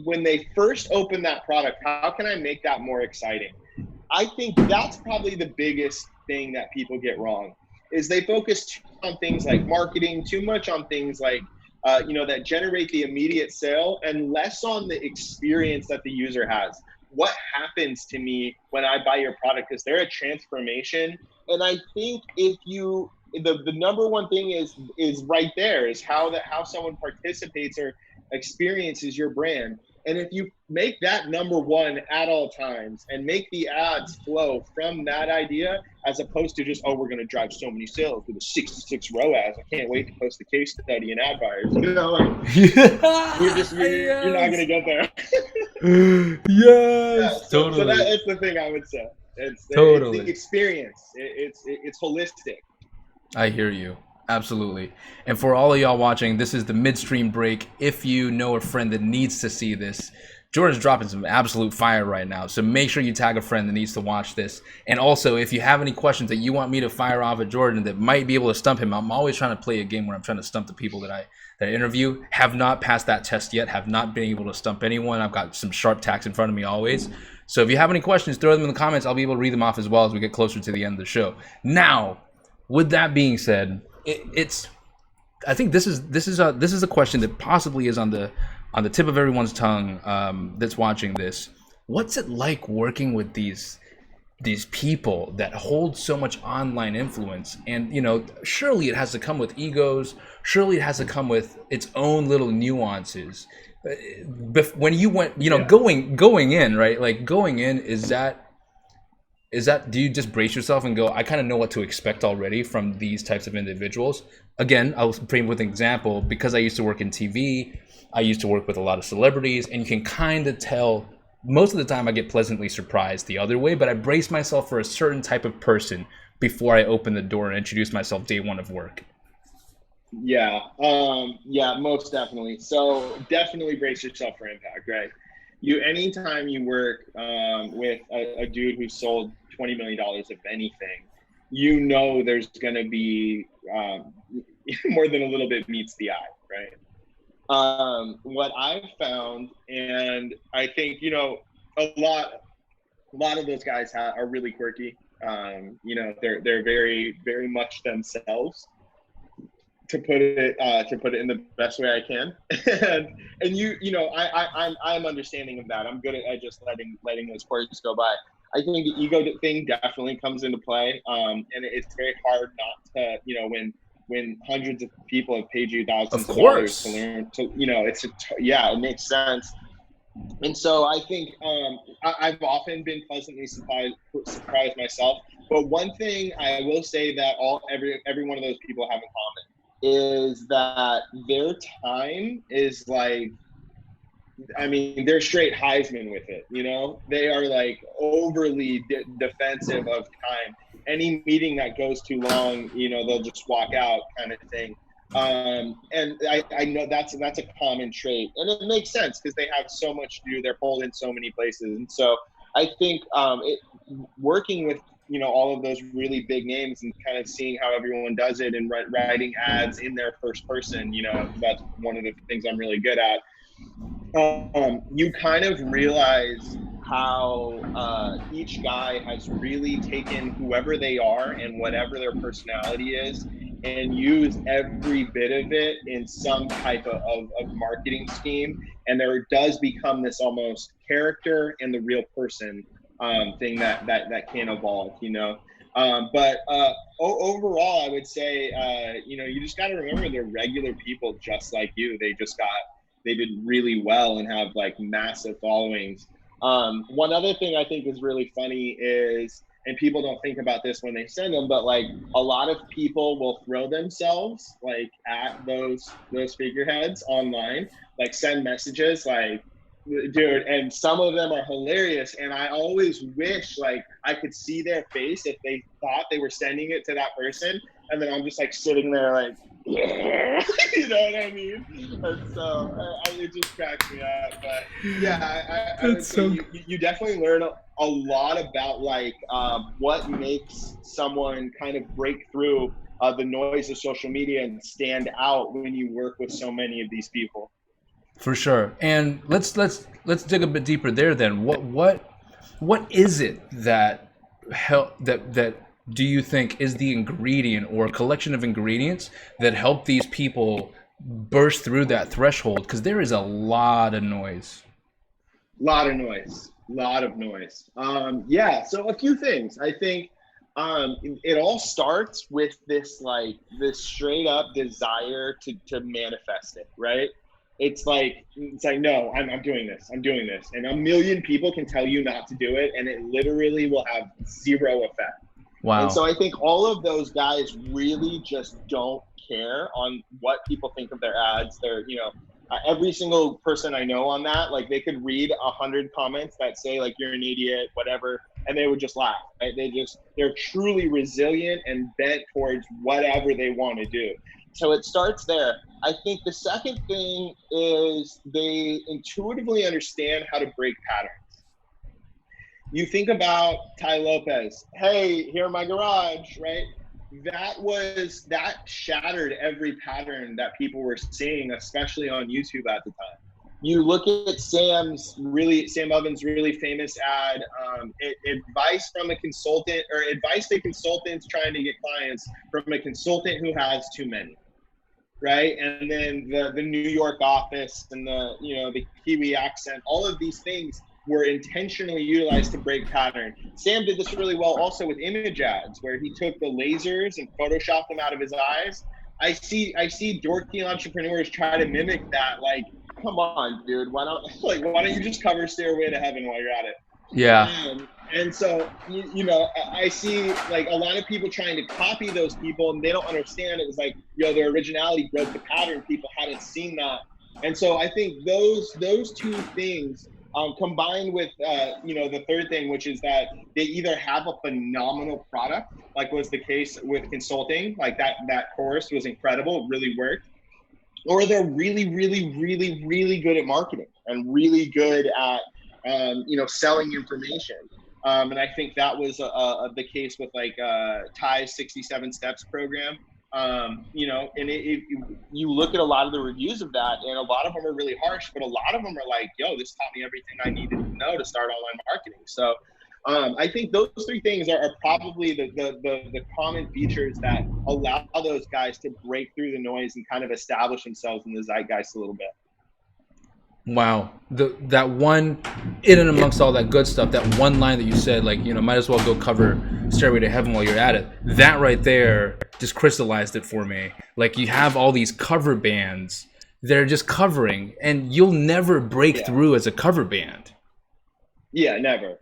when they first open that product, how can I make that more exciting? I think that's probably the biggest thing that people get wrong is they focus too on things like marketing, too much on things like, that generate the immediate sale and less on the experience that the user has. What happens to me when I buy your product? Is there a transformation? And I think if the number one thing is right there is how someone participates or experiences your brand. And if you make that number one at all times and make the ads flow from that idea, as opposed to just, we're going to drive so many sales with a 66 ROAS. I can't wait to post the case study in ad buyers. You're not going to get there. Yes, so totally. that's the thing I would say. It's the experience. It's holistic. I hear you. Absolutely. And for all of y'all watching, this is the midstream break. If you know a friend that needs to see this, Jordan's dropping some absolute fire right now. So make sure you tag a friend that needs to watch this. And also, if you have any questions that you want me to fire off at Jordan that might be able to stump him, I'm always trying to play a game where I'm trying to stump the people that I interview. Have not passed that test yet. Have not been able to stump anyone. I've got some sharp tacks in front of me always. So if you have any questions, throw them in the comments. I'll be able to read them off as well as we get closer to the end of the show. Now, with that being said, I think this is a question that possibly is on the tip of everyone's tongue that's watching this. What's it like working with these people that hold so much online influence? And surely it has to come with egos. Surely it has to come with its own little nuances. When you went, going in, right? Like going in, is that do you just brace yourself and go, I kind of know what to expect already from these types of individuals? Again, I'll frame with an example. Because I used to work in TV, I used to work with a lot of celebrities, and you can kind of tell most of the time I get pleasantly surprised the other way, but I brace myself for a certain type of person before I open the door and introduce myself day one of work. Yeah, most definitely. So definitely brace yourself for impact, right? Anytime you work with a dude who sold $20 million of anything, you know there's going to be more than a little bit meets the eye, right? What I've found, and I think, you know, a lot of those guys are really quirky. You know, they're very, very much themselves, to put it in the best way I can. And you know, I'm understanding of that. I'm good at just letting those quirks go by. I think the ego thing definitely comes into play, and it's very hard not to, you know, when hundreds of people have paid you Of thousands of dollars to course. learn to, you know, yeah, it makes sense. And so I think I've often been pleasantly surprised myself. But one thing I will say that every one of those people have in common is that their time is like, I mean, they're straight Heisman with it. You know, they are like overly defensive of time. Any meeting that goes too long, you know, they'll just walk out, kind of thing. And I know that's a common trait, and it makes sense because they have so much to do. They're pulled in so many places, and so I think working with, you know, all of those really big names and kind of seeing how everyone does it and writing ads in their first person, you know, that's one of the things I'm really good at. You kind of realize how each guy has really taken whoever they are and whatever their personality is and used every bit of it in some type of marketing scheme. And there does become this almost character and the real person thing that can evolve, you know. But overall, I would say, you know, you just got to remember they're regular people just like you. They did really well and have like massive followings. One other thing I think is really funny is, and people don't think about this when they send them, but like a lot of people will throw themselves like at those figureheads online, like send messages like, dude, and some of them are hilarious, and I always wish like I could see their face if they thought they were sending it to that person, and then I'm just like sitting there like, yeah, you know what I mean? And so it just cracks me up. But yeah, I would That's say so. you definitely learn a lot about like what makes someone kind of break through the noise of social media and stand out when you work with so many of these people. For sure. And let's dig a bit deeper there then. What is it that help that do you think is the ingredient or a collection of ingredients that help these people burst through that threshold? Because there is a lot of noise. Lot of noise, lot of noise. Yeah, so a few things. I think it all starts with this straight up desire to manifest it, right? It's like no, I'm doing this, and a million people can tell you not to do it, and it literally will have zero effect. And Wow. so I think all of those guys really just don't care on what people think of their ads. They're, you know, every single person I know on that, like they could read 100 comments that say like you're an idiot, whatever, and they would just laugh. Right? They're truly resilient and bent towards whatever they want to do. So it starts there. I think the second thing is they intuitively understand how to break patterns. You think about Ty Lopez. Hey, here in my garage, right? That shattered every pattern that people were seeing, especially on YouTube at the time. You look at Sam Ovens' really famous ad, advice from a consultant, or advice to consultants trying to get clients from a consultant who has too many, right? And then the New York office and the, you know, the Kiwi accent, all of these things were intentionally utilized to break pattern. Sam did this really well also with image ads, where he took the lasers and photoshopped them out of his eyes. I see dorky entrepreneurs try to mimic that. Like, come on, dude, why don't you just cover Stairway to Heaven while you're at it? Yeah. And so, you know, I see like a lot of people trying to copy those people, and they don't understand. It was like, yo, their originality broke the pattern. People hadn't seen that. And so I think those two things, combined with, you know, the third thing, which is that they either have a phenomenal product, like was the case with consulting, like that course was incredible, it really worked, or they're really, really, really, really good at marketing and really good at, you know, selling information. And I think that was the case with like Ty's 67 Steps program. You know, and you look at a lot of the reviews of that, and a lot of them are really harsh, but a lot of them are like, yo, this taught me everything I needed to know to start online marketing. So I think those three things are probably the common features that allow those guys to break through the noise and kind of establish themselves in the zeitgeist a little bit. Wow, that one, in and amongst all that good stuff, that one line that you said, like, you know, might as well go cover Stairway to Heaven while you're at it. That right there just crystallized it for me. Like, you have all these cover bands that are just covering, and you'll never break through as a cover band. Yeah, never.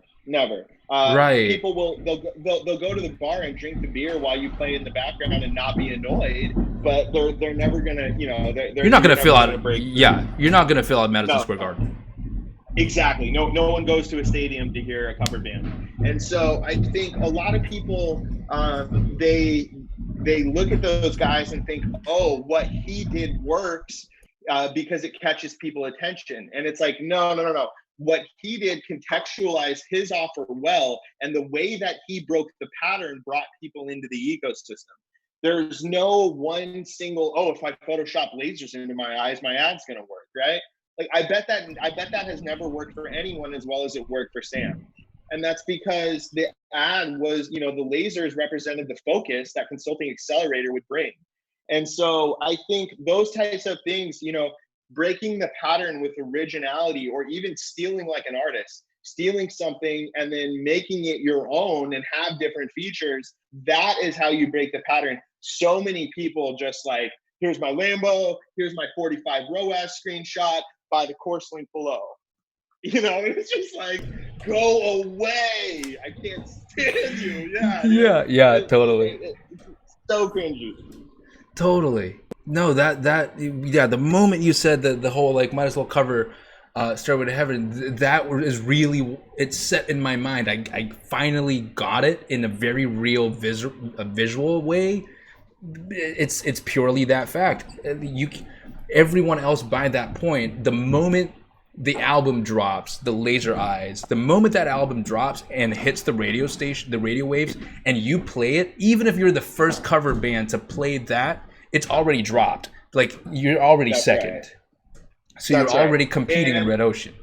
Right. People they'll go to the bar and drink the beer while you play in the background and not be annoyed, but they're never gonna, you know, you're not gonna fill out. Yeah, you're not gonna fill out Madison Square Garden. Exactly. No one goes to a stadium to hear a cover band, and so I think a lot of people they look at those guys and think, oh, what he did works because it catches people attention, and it's like no. What he did contextualized his offer well, and the way that he broke the pattern brought people into the ecosystem. There's no one single, oh, if I Photoshop lasers into my eyes, my ad's gonna work, right? Like I bet that has never worked for anyone as well as it worked for Sam. And that's because the ad was, you know, the lasers represented the focus that Consulting Accelerator would bring. And so I think those types of things, you know, breaking the pattern with originality, or even stealing like an artist, stealing something and then making it your own and have different features, that is how you break the pattern. So many people just like, here's my Lambo, here's my 45 ROAS screenshot, buy the course link below. You know, it's just like, go away. I can't stand you. Yeah, totally. It's so cringy. Totally. No, the moment you said that, the whole like might as well cover Stairway to Heaven, that is really, it's set in my mind. I finally got it in a very real visual way. It's purely that fact. Everyone else by that point, the moment the album drops, the Laser Eyes, the moment that album drops and hits the radio station, the radio waves, and you play it, even if you're the first cover band to play that, it's already dropped. Like, you're already second. Right. So that's you're already competing in Red Ocean.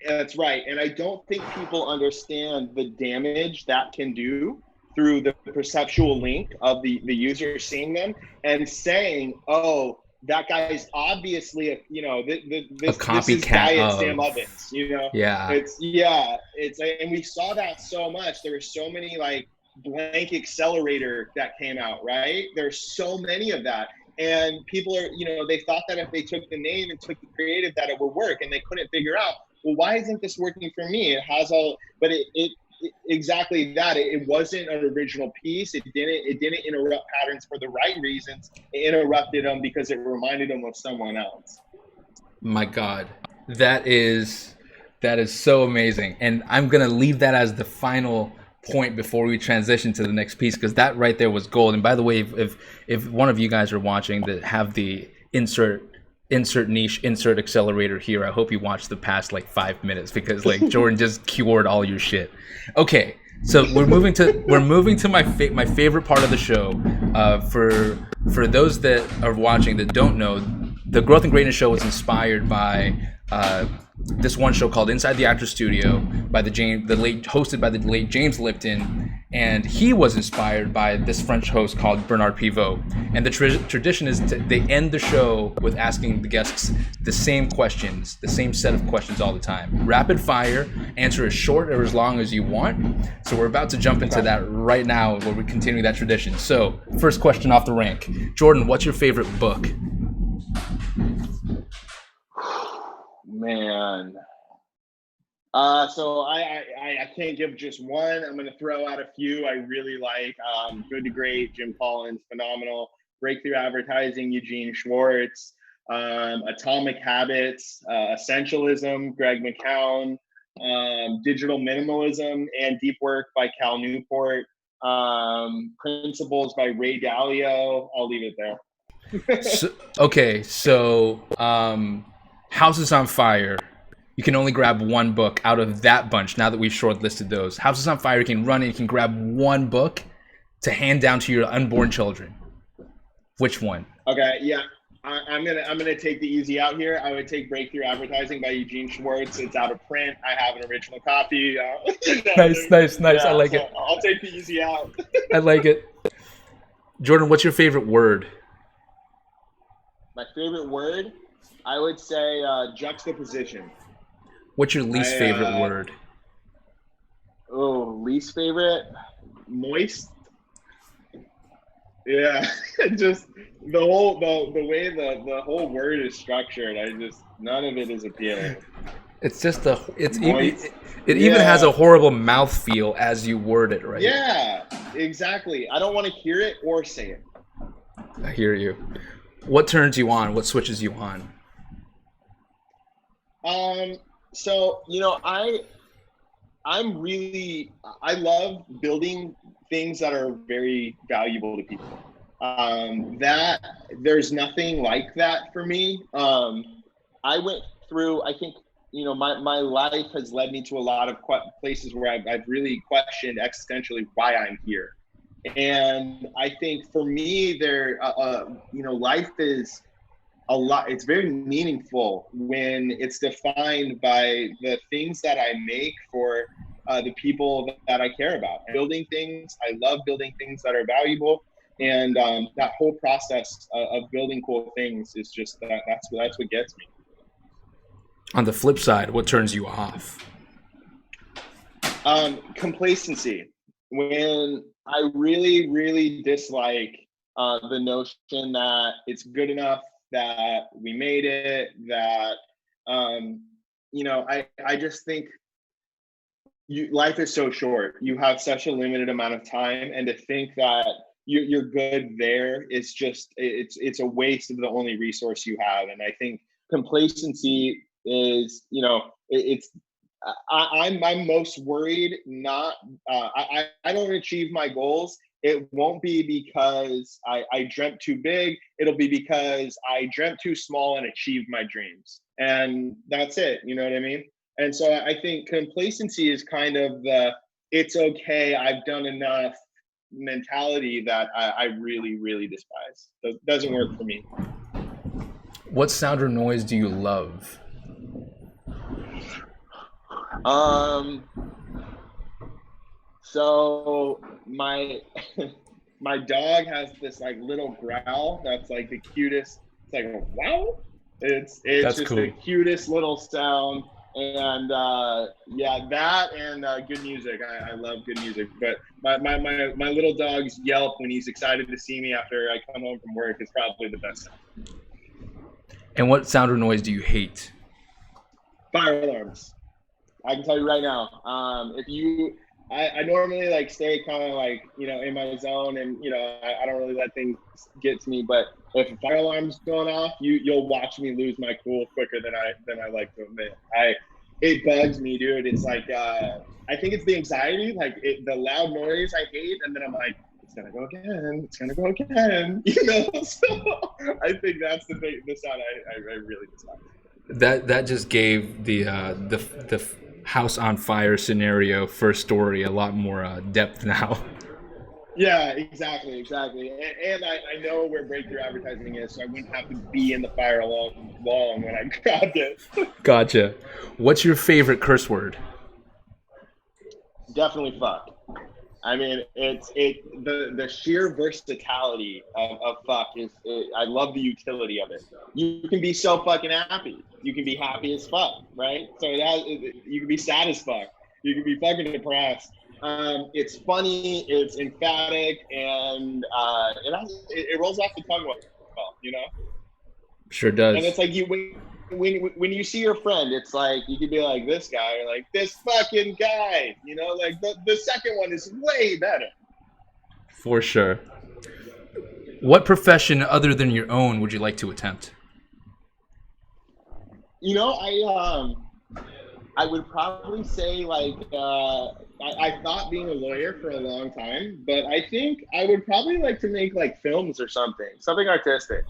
That's right. And I don't think people understand the damage that can do through the perceptual link of the user seeing them and saying, oh, that guy's obviously a copycat. This is Diet Sam Ovens, you know? Yeah. And we saw that so much. There were so many like blank accelerator that came out, right? There's so many of that. And people are, you know, they thought that if they took the name and took the creative that it would work, and they couldn't figure out, well, why isn't this working for me? It has all, but it exactly that. It wasn't an original piece. It didn't interrupt patterns for the right reasons. It interrupted them because it reminded them of someone else. My God, that is so amazing. And I'm going to leave that as the final point before we transition to the next piece, because that right there was gold. And by the way, if one of you guys are watching that have the insert niche, insert accelerator here, I hope you watched the past like 5 minutes, because like Jordan just cured all your shit. Okay, so we're moving to my favorite part of the show. For those that are watching that don't know, the Growth and Greatness Show was inspired by this one show called Inside the Actors Studio hosted by the late James Lipton, and he was inspired by this French host called Bernard Pivot. And the tradition is they end the show with asking the guests the same questions, the same set of questions all the time. Rapid fire, answer as short or as long as you want. So we're about to jump into that right now, where we continue that tradition. So first question off the rank, Jordan, what's your favorite book? Man. So I can't give just one. I'm going to throw out a few I really like. Good to Great, Jim Collins, phenomenal. Breakthrough Advertising, Eugene Schwartz. Atomic Habits, Essentialism, Greg McKeown. Digital Minimalism and Deep Work by Cal Newport. Principles by Ray Dalio. I'll leave it there. So Houses on Fire You can only grab one book out of that bunch now that we've shortlisted those. Houses on Fire, you can run and you can grab one book to hand down to your unborn children. Which one? Okay, yeah. I'm gonna take the easy out here. I would take Breakthrough Advertising by Eugene Schwartz. It's out of print. I have an original copy. Nice. Yeah, I like so it. I'll take the easy out. I like it. Jordan, what's your favorite word? My favorite word, I would say juxtaposition. What's your least favorite word? Oh, least favorite, moist. Yeah, just the way the whole word is structured. None of it is appealing. It's just it even Yeah. has a horrible mouthfeel as you word it, right? Yeah, exactly. I don't want to hear it or say it. I hear you. What turns you on? What switches you on? So I love building things that are very valuable to people. That there's nothing like that for me. I went through, I think, my life has led me to a lot of places where I've really questioned existentially why I'm here. And I think for me, life is a lot. It's very meaningful when it's defined by the things that I make for the people that I care about. Building things, I love building things that are valuable, and that whole process of building cool things is just that's what gets me. On the flip side, what turns you off? Complacency. When I really, really dislike the notion that it's good enough, that we made it, that I just think life is so short. You have such a limited amount of time, and to think that you're good there is just it's a waste of the only resource you have. And I think complacency is I'm most worried not I don't achieve my goals. It won't be because I dreamt too big. It'll be because I dreamt too small and achieved my dreams. And that's it. You know what I mean? And so I think complacency is kind of it's okay, I've done enough mentality that I really, really despise. Doesn't work for me. What sound or noise do you love? So my my dog has this like little growl that's like the cutest. It's like a wow. It's That's just cool. the cutest little sound. And that and good music. I love good music. But my little dog's yelp when he's excited to see me after I come home from work is probably the best sound. And what sound or noise do you hate? Fire alarms. I can tell you right now. I normally like stay kind of like in my zone, and I don't really let things get to me. But if a fire alarm's going off, you'll watch me lose my cool quicker than I like to admit. It bugs me, dude. It's like I think it's the anxiety, like the loud noise I hate, and then I'm like, it's gonna go again. It's gonna go again. So I think that's the sound I really despise. That just gave the house on fire scenario first story a lot more depth now. Yeah, exactly. And I know where Breakthrough Advertising is, so I wouldn't have to be in the fire long when I grabbed it. Gotcha. What's your favorite curse word? Definitely fuck. I mean, the sheer versatility of fuck is. I love the utility of it. You can be so fucking happy. You can be happy as fuck, right? So you can be sad as fuck. You can be fucking depressed. It's funny. It's emphatic, and it rolls off the tongue well. Sure does. And it's like when you see your friend, it's like you could be like this guy or like this fucking guy, like the second one is way better. For sure. What profession other than your own would you like to attempt? I would probably say like I thought being a lawyer for a long time, but I think I would probably like to make like films or something artistic.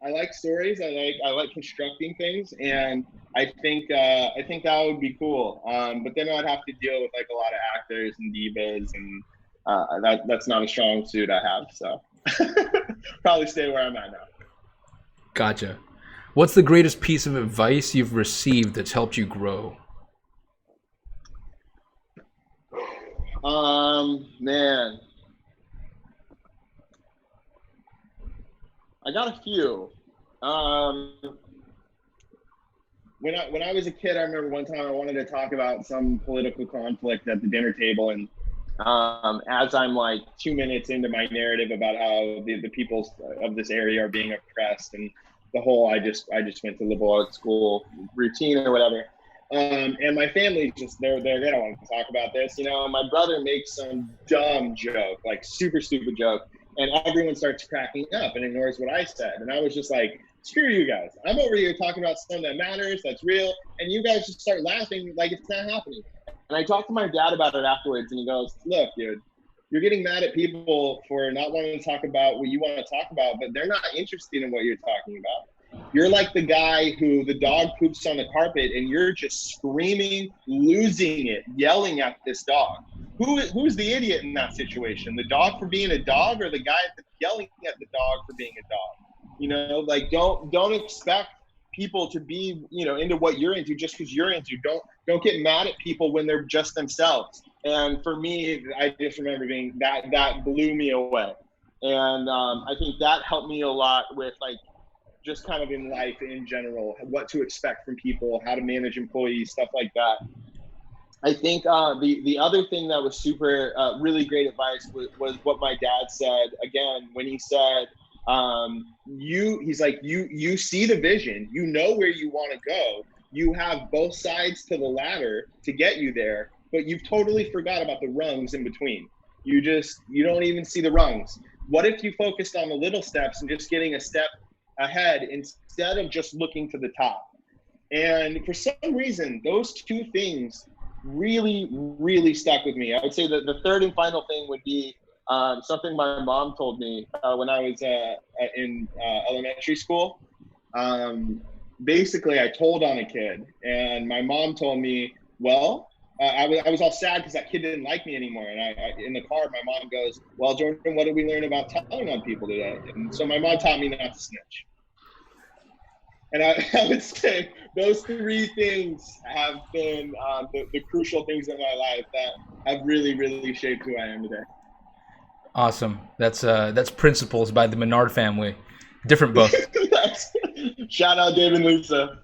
I like stories. I like constructing things, and I think that would be cool. But then I'd have to deal with like a lot of actors and divas, and that's not a strong suit I have. So probably stay where I'm at now. Gotcha. What's the greatest piece of advice you've received that's helped you grow? Man, I got a few. Um, when I was a kid, I remember one time I wanted to talk about some political conflict at the dinner table, and as I'm like 2 minutes into my narrative about how the peoples of this area are being oppressed, and the whole I just went to liberal arts school routine or whatever. And my family just they don't want to talk about this. You know, my brother makes some dumb joke, like super stupid joke, and everyone starts cracking up and ignores what I said. And I was just like, screw you guys. I'm over here talking about something that matters, that's real, and you guys just start laughing like it's not happening. And I talked to my dad about it afterwards, and he goes, look, dude, you're getting mad at people for not wanting to talk about what you want to talk about, but they're not interested in what you're talking about. You're like the guy who the dog poops on the carpet and you're just screaming, losing it, yelling at this dog. Who's the idiot in that situation? The dog for being a dog, or the guy yelling at the dog for being a dog? You know, like don't expect people to be, you know, into what you're into just because you're into. Don't get mad at people when they're just themselves. And for me, I just remember being that blew me away. And I think that helped me a lot with like just kind of in life in general, what to expect from people, how to manage employees, stuff like that. I think the other thing that was super really great advice was what my dad said again when he said, he's like, you see the vision, you know where you want to go, you have both sides to the ladder to get you there, but you've totally forgot about the rungs in between. You don't even see the rungs. What if you focused on the little steps and just getting a step ahead instead of just looking to the top? And for some reason, those two things really, really stuck with me. I would say that the third and final thing would be something my mom told me when I was in elementary school. Basically, I told on a kid, and my mom told me, well, I was all sad because that kid didn't like me anymore. And in the car, my mom goes, well, Jordan, what did we learn about telling on people today? And so my mom taught me not to snitch. And I would say those three things have been the crucial things in my life that have really, really shaped who I am today. Awesome. That's Principles by the Menard family. Different book. Shout out David and Lisa.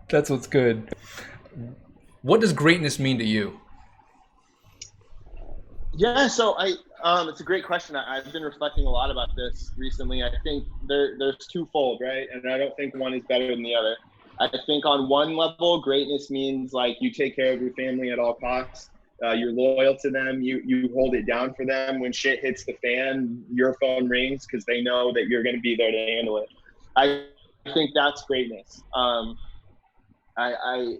That's what's good. What does greatness mean to you? Yeah, so it's a great question. I've been reflecting a lot about this recently. I think there's twofold, right? And I don't think one is better than the other. I think on one level, greatness means like you take care of your family at all costs. You're loyal to them. You hold it down for them. When shit hits the fan, your phone rings because they know that you're going to be there to handle it. I think that's greatness. I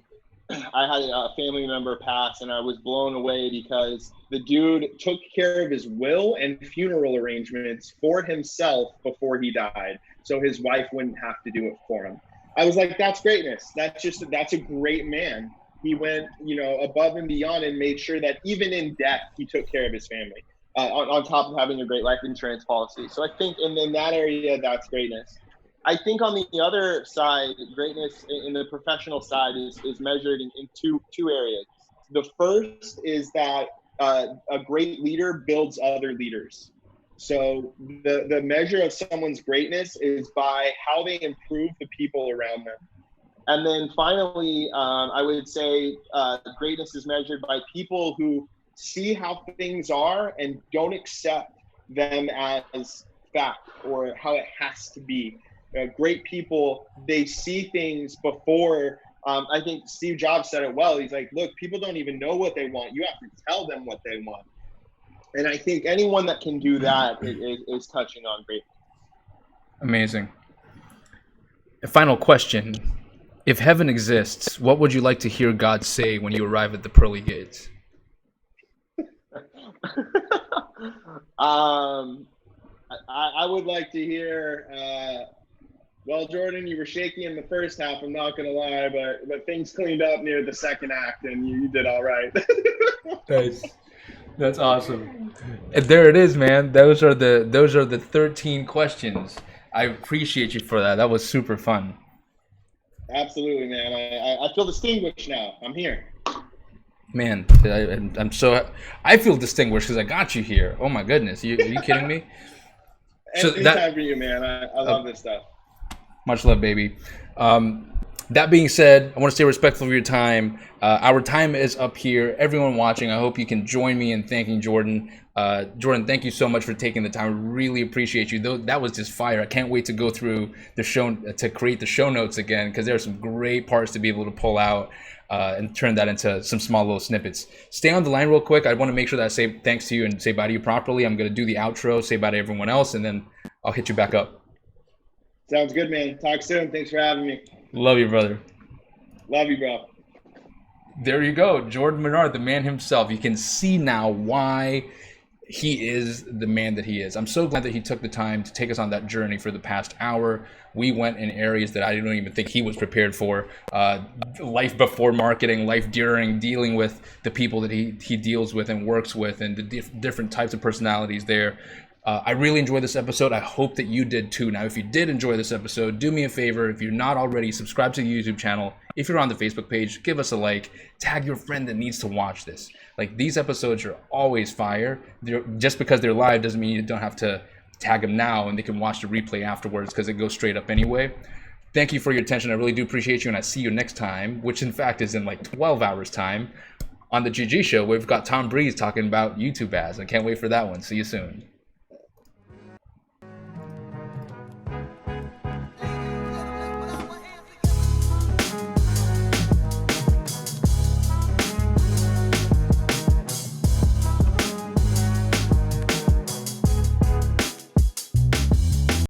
I had a family member pass, and I was blown away because the dude took care of his will and funeral arrangements for himself before he died, so his wife wouldn't have to do it for him. I was like, that's greatness. That's a great man. He went, you know, above and beyond and made sure that even in death, he took care of his family. On top of having a great life insurance policy. So I think in that area, that's greatness. I think on the other side, greatness in the professional side is measured in two areas. The first is that a great leader builds other leaders. So the measure of someone's greatness is by how they improve the people around them. And then finally, I would say greatness is measured by people who see how things are and don't accept them as fact or how it has to be. Great people, they see things before. I think Steve Jobs said it well. He's like, look, people don't even know what they want. You have to tell them what they want. And I think anyone that can do that is touching on greatness. Amazing. A final question. If heaven exists, what would you like to hear God say when you arrive at the pearly gates? I would like to hear Well, Jordan, you were shaky in the first half. I'm not gonna lie, but things cleaned up near the second act, and you did all right. Nice. That's awesome. And there it is, man. Those are the 13 questions. I appreciate you for that. That was super fun. Absolutely, man. I feel distinguished now. I'm here. Man, I'm so I feel distinguished because I got you here. Oh my goodness, are you kidding me? So Anytime for you, man. I love this stuff. Much love, baby. That being said, I want to stay respectful of your time. Our time is up here. Everyone watching, I hope you can join me in thanking Jordan. Jordan, thank you so much for taking the time. I really appreciate you. That was just fire. I can't wait to go through the show to create the show notes again because there are some great parts to be able to pull out and turn that into some small little snippets. Stay on the line real quick. I want to make sure that I say thanks to you and say bye to you properly. I'm going to do the outro, say bye to everyone else, and then I'll hit you back up. Sounds good, man. Talk soon. Thanks for having me. Love you, brother. Love you, bro. There you go. Jordan Menard, the man himself. You can see now why he is the man that he is. I'm so glad that he took the time to take us on that journey for the past hour. We went in areas that I didn't even think he was prepared for. Life before marketing, life during, dealing with the people that he deals with and works with, and the different types of personalities there. I really enjoyed this episode. I hope that you did too. Now, if you did enjoy this episode, do me a favor. If you're not already, subscribe to the YouTube channel. If you're on the Facebook page, give us a like. Tag your friend that needs to watch this. Like, these episodes are always fire. Just because they're live doesn't mean you don't have to tag them now and they can watch the replay afterwards because it goes straight up anyway. Thank you for your attention. I really do appreciate you, and I see you next time, which in fact is in like 12 hours time. On the GG Show, we've got Tom Breeze talking about YouTube ads. I can't wait for that one. See you soon.